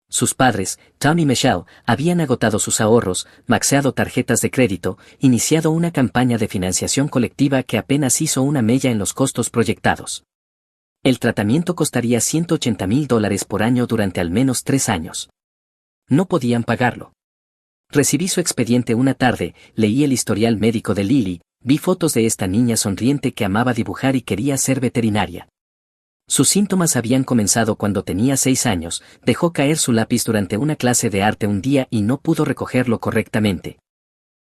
Sus padres, Tom y Michelle, habían agotado sus ahorros, maxeado tarjetas de crédito, iniciado una campaña de financiación colectiva que apenas hizo una mella en los costos proyectados. El tratamiento costaría $180,000 por año durante al menos 3 años. No podían pagarlo. Recibí su expediente una tarde, leí el historial médico de Lily, vi fotos de esta niña sonriente que amaba dibujar y quería ser veterinaria. Sus síntomas habían comenzado cuando tenía 6 años, dejó caer su lápiz durante una clase de arte un día y no pudo recogerlo correctamente.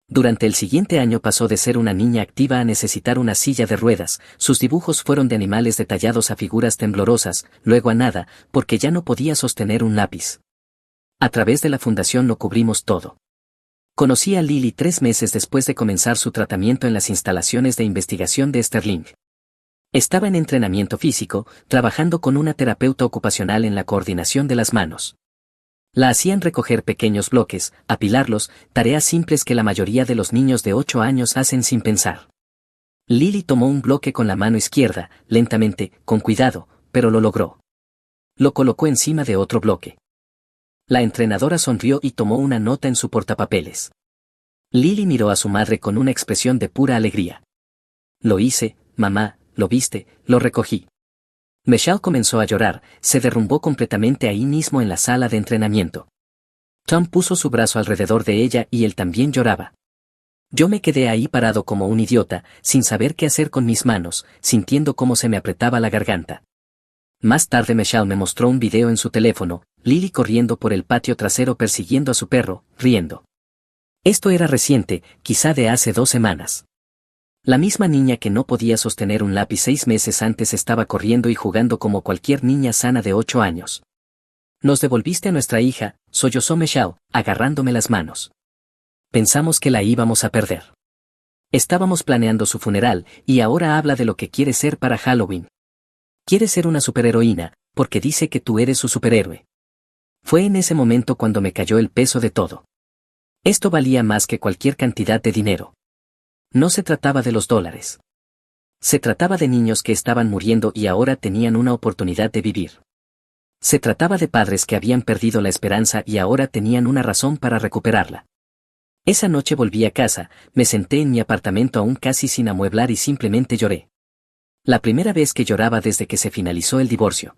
Durante el siguiente año pasó de ser una niña activa a necesitar una silla de ruedas, sus dibujos fueron de animales detallados a figuras temblorosas, luego a nada, porque ya no podía sostener un lápiz. A través de la fundación lo cubrimos todo. Conocí a Lily 3 meses después de comenzar su tratamiento en las instalaciones de investigación de Sterling. Estaba en entrenamiento físico, trabajando con una terapeuta ocupacional en la coordinación de las manos. La hacían recoger pequeños bloques, apilarlos, tareas simples que la mayoría de los niños de 8 años hacen sin pensar. Lily tomó un bloque con la mano izquierda, lentamente, con cuidado, pero lo logró. Lo colocó encima de otro bloque. La entrenadora sonrió y tomó una nota en su portapapeles. Lily miró a su madre con una expresión de pura alegría. Lo hice, mamá, lo viste, lo recogí. Michelle comenzó a llorar, se derrumbó completamente ahí mismo en la sala de entrenamiento. Tom puso su brazo alrededor de ella y él también lloraba. Yo me quedé ahí parado como un idiota, sin saber qué hacer con mis manos, sintiendo cómo se me apretaba la garganta. Más tarde Michelle me mostró un video en su teléfono, Lily corriendo por el patio trasero persiguiendo a su perro, riendo. Esto era reciente, quizá de hace 2 semanas. La misma niña que no podía sostener un lápiz 6 meses antes estaba corriendo y jugando como cualquier niña sana de 8 años. Nos devolviste a nuestra hija, sollozó Michelle, agarrándome las manos. Pensamos que la íbamos a perder. Estábamos planeando su funeral, y ahora habla de lo que quiere ser para Halloween. Quiere ser una superheroína, porque dice que tú eres su superhéroe. Fue en ese momento cuando me cayó el peso de todo. Esto valía más que cualquier cantidad de dinero. No se trataba de los dólares. Se trataba de niños que estaban muriendo y ahora tenían una oportunidad de vivir. Se trataba de padres que habían perdido la esperanza y ahora tenían una razón para recuperarla. Esa noche volví a casa, me senté en mi apartamento aún casi sin amueblar y simplemente lloré. La primera vez que lloraba desde que se finalizó el divorcio.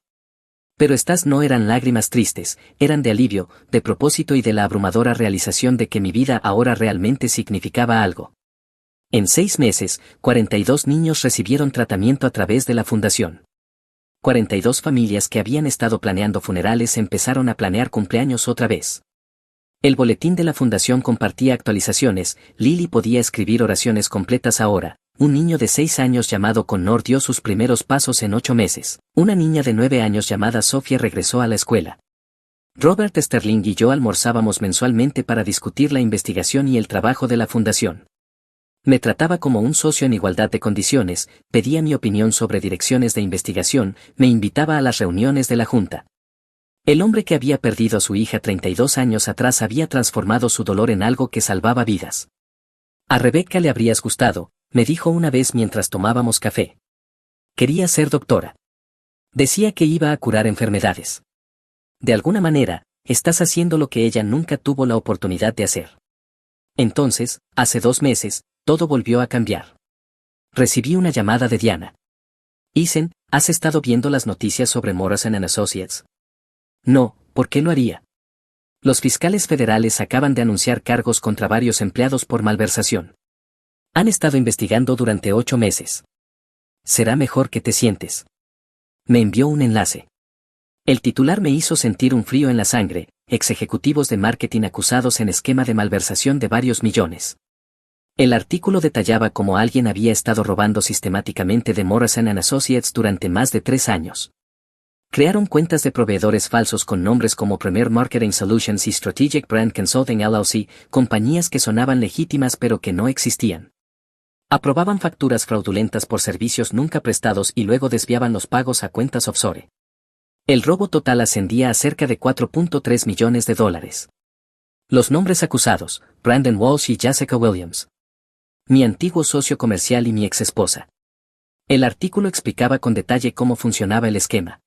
Pero estas no eran lágrimas tristes, eran de alivio, de propósito y de la abrumadora realización de que mi vida ahora realmente significaba algo. En 6 meses, 42 niños recibieron tratamiento a través de la fundación. 42 familias que habían estado planeando funerales empezaron a planear cumpleaños otra vez. El boletín de la fundación compartía actualizaciones, Lily podía escribir oraciones completas ahora, un niño de 6 años llamado Connor dio sus primeros pasos en 8 meses, una niña de 9 años llamada Sophia regresó a la escuela. Robert Sterling y yo almorzábamos mensualmente para discutir la investigación y el trabajo de la fundación. Me trataba como un socio en igualdad de condiciones, pedía mi opinión sobre direcciones de investigación, me invitaba a las reuniones de la junta. El hombre que había perdido a su hija 32 años atrás había transformado su dolor en algo que salvaba vidas. A Rebecca le habrías gustado, me dijo una vez mientras tomábamos café. Quería ser doctora. Decía que iba a curar enfermedades. De alguna manera, estás haciendo lo que ella nunca tuvo la oportunidad de hacer. Entonces, hace 2 meses, todo volvió a cambiar. Recibí una llamada de Diana. Isen, ¿has estado viendo las noticias sobre Morrison & Associates? No, ¿por qué lo haría? Los fiscales federales acaban de anunciar cargos contra varios empleados por malversación. Han estado investigando durante 8 meses. Será mejor que te sientes. Me envió un enlace. El titular me hizo sentir un frío en la sangre, ex ejecutivos de marketing acusados en esquema de malversación de varios millones. El artículo detallaba cómo alguien había estado robando sistemáticamente de Morrison & Associates durante más de 3 años. Crearon cuentas de proveedores falsos con nombres como Premier Marketing Solutions y Strategic Brand Consulting LLC, compañías que sonaban legítimas pero que no existían. Aprobaban facturas fraudulentas por servicios nunca prestados y luego desviaban los pagos a cuentas offshore. El robo total ascendía a cerca de $4.3 millones. Los nombres acusados, Brandon Walsh y Jessica Williams. Mi antiguo socio comercial y mi exesposa. El artículo explicaba con detalle cómo funcionaba el esquema.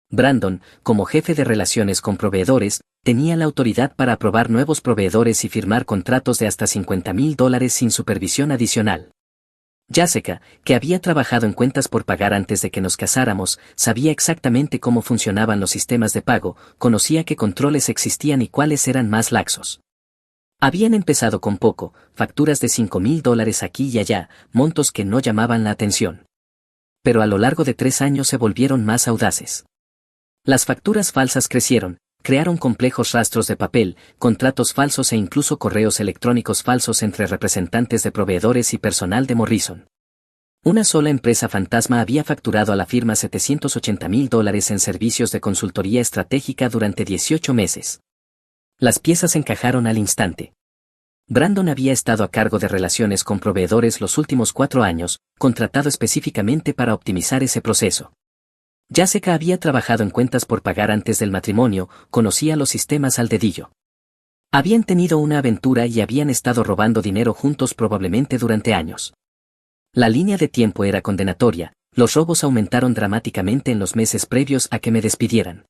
Brandon, como jefe de relaciones con proveedores, tenía la autoridad para aprobar nuevos proveedores y firmar contratos de hasta $50,000 sin supervisión adicional. Jessica, que había trabajado en cuentas por pagar antes de que nos casáramos, sabía exactamente cómo funcionaban los sistemas de pago, conocía qué controles existían y cuáles eran más laxos. Habían empezado con poco, facturas de $5,000 aquí y allá, montos que no llamaban la atención. Pero a lo largo de 3 años se volvieron más audaces. Las facturas falsas crecieron, crearon complejos rastros de papel, contratos falsos e incluso correos electrónicos falsos entre representantes de proveedores y personal de Morrison. Una sola empresa fantasma había facturado a la firma $780,000 en servicios de consultoría estratégica durante 18 meses. Las piezas encajaron al instante. Brandon había estado a cargo de relaciones con proveedores los últimos 4 años, contratado específicamente para optimizar ese proceso. Jessica había trabajado en cuentas por pagar antes del matrimonio, conocía los sistemas al dedillo. Habían tenido una aventura y habían estado robando dinero juntos probablemente durante años. La línea de tiempo era condenatoria, los robos aumentaron dramáticamente en los meses previos a que me despidieran.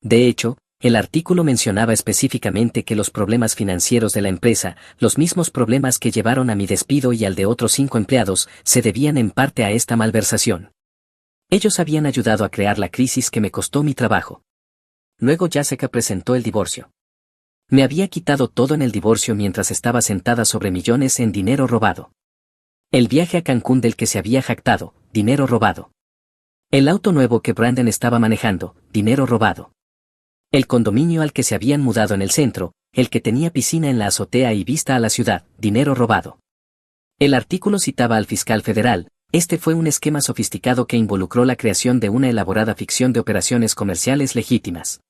De hecho, el artículo mencionaba específicamente que los problemas financieros de la empresa, los mismos problemas que llevaron a mi despido y al de otros 5 empleados, se debían en parte a esta malversación. Ellos habían ayudado a crear la crisis que me costó mi trabajo. Luego Jessica presentó el divorcio. Me había quitado todo en el divorcio mientras estaba sentada sobre millones en dinero robado. El viaje a Cancún del que se había jactado, dinero robado. El auto nuevo que Brandon estaba manejando, dinero robado. El condominio al que se habían mudado en el centro, el que tenía piscina en la azotea y vista a la ciudad, dinero robado. El artículo citaba al fiscal federal. Este fue un esquema sofisticado que involucró la creación de una elaborada ficción de operaciones comerciales legítimas.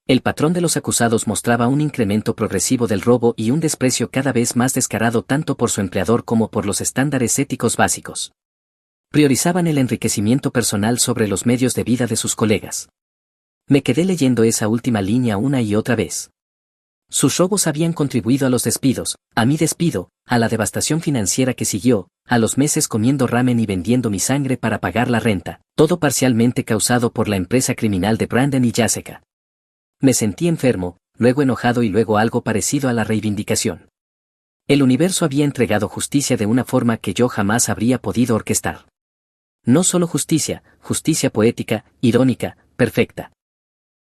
El patrón de los acusados mostraba un incremento progresivo del robo y un desprecio cada vez más descarado tanto por su empleador como por los estándares éticos básicos. Priorizaban el enriquecimiento personal sobre los medios de vida de sus colegas. Me quedé leyendo esa última línea una y otra vez. Sus robos habían contribuido a los despidos, a mi despido, a la devastación financiera que siguió, a los meses comiendo ramen y vendiendo mi sangre para pagar la renta, todo parcialmente causado por la empresa criminal de Brandon y Jessica. Me sentí enfermo, luego enojado y luego algo parecido a la reivindicación. El universo había entregado justicia de una forma que yo jamás habría podido orquestar. No solo justicia, justicia poética, irónica, perfecta.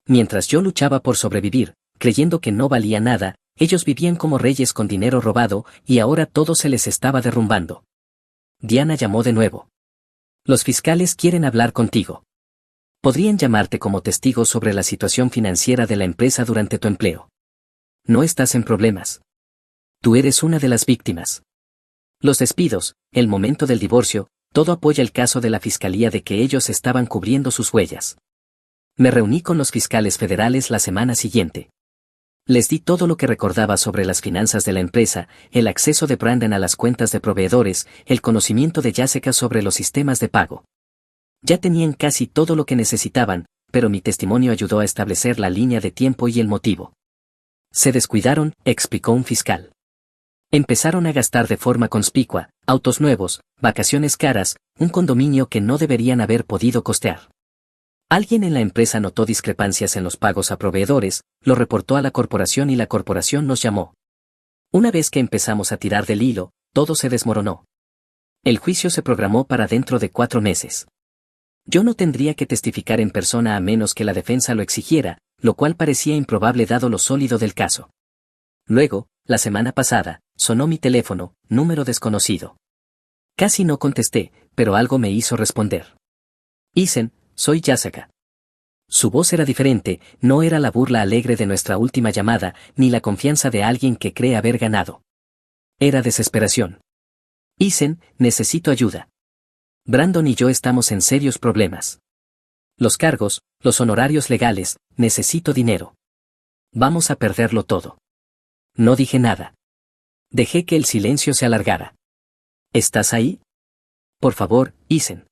Mientras yo luchaba por sobrevivir, creyendo que no valía nada, ellos vivían como reyes con dinero robado, y ahora todo se les estaba derrumbando. Diana llamó de nuevo. Los fiscales quieren hablar contigo. Podrían llamarte como testigo sobre la situación financiera de la empresa durante tu empleo. No estás en problemas. Tú eres una de las víctimas. Los despidos, el momento del divorcio, todo apoya el caso de la fiscalía de que ellos estaban cubriendo sus huellas. Me reuní con los fiscales federales la semana siguiente. Les di todo lo que recordaba sobre las finanzas de la empresa, el acceso de Brandon a las cuentas de proveedores, el conocimiento de Jessica sobre los sistemas de pago. Ya tenían casi todo lo que necesitaban, pero mi testimonio ayudó a establecer la línea de tiempo y el motivo. Se descuidaron, explicó un fiscal. Empezaron a gastar de forma conspicua, autos nuevos, vacaciones caras, un condominio que no deberían haber podido costear. Alguien en la empresa notó discrepancias en los pagos a proveedores, lo reportó a la corporación y la corporación nos llamó. Una vez que empezamos a tirar del hilo, todo se desmoronó. El juicio se programó para dentro de 4 meses. Yo no tendría que testificar en persona a menos que la defensa lo exigiera, lo cual parecía improbable dado lo sólido del caso. Luego, la semana pasada, sonó mi teléfono, número desconocido. Casi no contesté, pero algo me hizo responder. Isen, soy Jessica. Su voz era diferente, no era la burla alegre de nuestra última llamada, ni la confianza de alguien que cree haber ganado. Era desesperación. Isen, necesito ayuda. Brandon y yo estamos en serios problemas. Los cargos, los honorarios legales, necesito dinero. Vamos a perderlo todo. No dije nada. Dejé que el silencio se alargara. ¿Estás ahí? Por favor, Isen.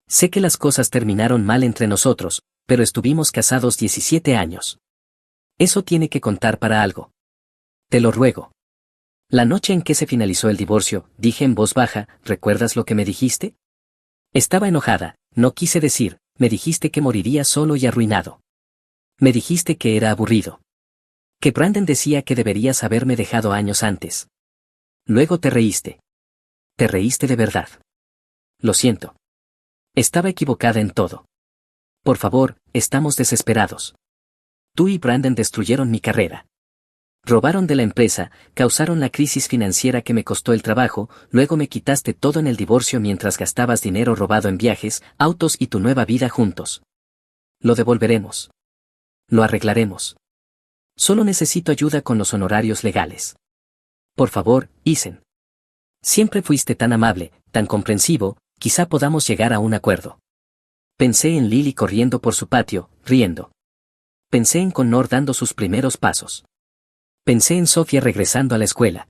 Sé que las cosas terminaron mal entre nosotros, pero estuvimos casados 17 años. Eso tiene que contar para algo. Te lo ruego. La noche en que se finalizó el divorcio, dije en voz baja, ¿recuerdas lo que me dijiste? Estaba enojada, no quise decir, me dijiste que moriría solo y arruinado. Me dijiste que era aburrido. Que Brandon decía que deberías haberme dejado años antes. Luego te reíste. Te reíste de verdad. Lo siento. Estaba equivocada en todo. Por favor, estamos desesperados. Tú y Brandon destruyeron mi carrera. Robaron de la empresa, causaron la crisis financiera que me costó el trabajo, luego me quitaste todo en el divorcio mientras gastabas dinero robado en viajes, autos y tu nueva vida juntos. Lo devolveremos. Lo arreglaremos. Solo necesito ayuda con los honorarios legales. Por favor, Ethan. Siempre fuiste tan amable, tan comprensivo, quizá podamos llegar a un acuerdo. Pensé en Lily corriendo por su patio, riendo. Pensé en Connor dando sus primeros pasos. Pensé en Sofía regresando a la escuela.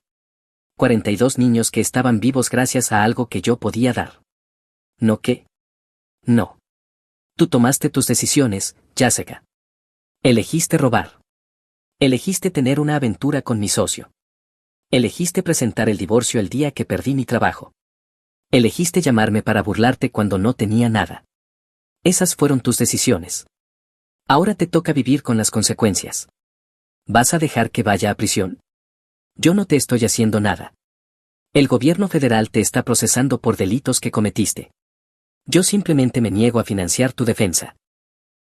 42 niños que estaban vivos gracias a algo que yo podía dar. ¿No qué? No. Tú tomaste tus decisiones, Jessica. Elegiste robar. Elegiste tener una aventura con mi socio. Elegiste presentar el divorcio el día que perdí mi trabajo. Elegiste llamarme para burlarte cuando no tenía nada. Esas fueron tus decisiones. Ahora te toca vivir con las consecuencias. ¿Vas a dejar que vaya a prisión? Yo no te estoy haciendo nada. El gobierno federal te está procesando por delitos que cometiste. Yo simplemente me niego a financiar tu defensa.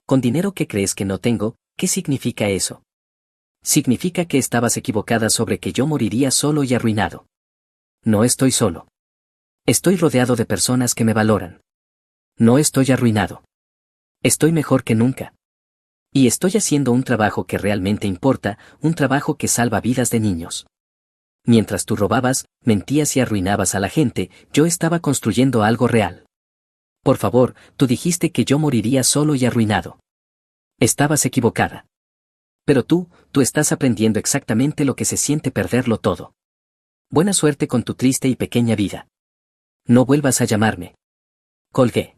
Con dinero que crees que no tengo, ¿qué significa eso? Significa que estabas equivocada sobre que yo moriría solo y arruinado. No estoy solo. Estoy rodeado de personas que me valoran. No estoy arruinado. Estoy mejor que nunca. Y estoy haciendo un trabajo que realmente importa, un trabajo que salva vidas de niños. Mientras tú robabas, mentías y arruinabas a la gente, yo estaba construyendo algo real. Por favor, tú dijiste que yo moriría solo y arruinado. Estabas equivocada. Pero tú estás aprendiendo exactamente lo que se siente perderlo todo. Buena suerte con tu triste y pequeña vida. No vuelvas a llamarme. Colgué.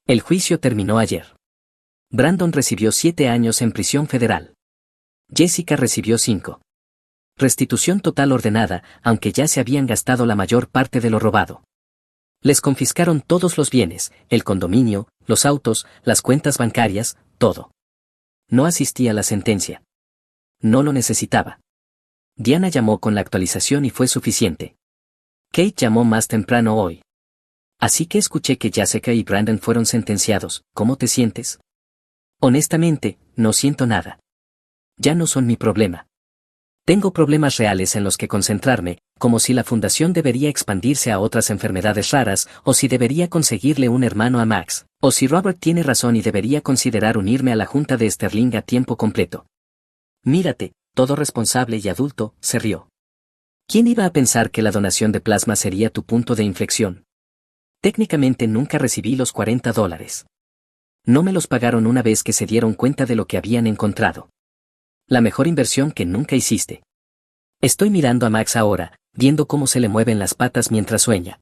El juicio terminó ayer. Brandon recibió 7 años en prisión federal. Jessica recibió 5. Restitución total ordenada, aunque ya se habían gastado la mayor parte de lo robado. Les confiscaron todos los bienes, el condominio, los autos, las cuentas bancarias, todo. No asistí a la sentencia. No lo necesitaba. Diana llamó con la actualización y fue suficiente. Kate llamó más temprano hoy. Así que escuché que Jessica y Brandon fueron sentenciados. ¿Cómo te sientes? Honestamente, no siento nada. Ya no son mi problema. Tengo problemas reales en los que concentrarme, como si la fundación debería expandirse a otras enfermedades raras, o si debería conseguirle un hermano a Max, o si Robert tiene razón y debería considerar unirme a la junta de Sterling a tiempo completo. Mírate, todo responsable y adulto, se rió. ¿Quién iba a pensar que la donación de plasma sería tu punto de inflexión? Técnicamente nunca recibí los $40. No me los pagaron una vez que se dieron cuenta de lo que habían encontrado. La mejor inversión que nunca hiciste. Estoy mirando a Max ahora, viendo cómo se le mueven las patas mientras sueña.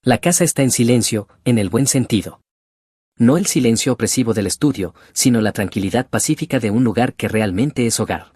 La casa está en silencio, en el buen sentido. No el silencio opresivo del estudio, sino la tranquilidad pacífica de un lugar que realmente es hogar.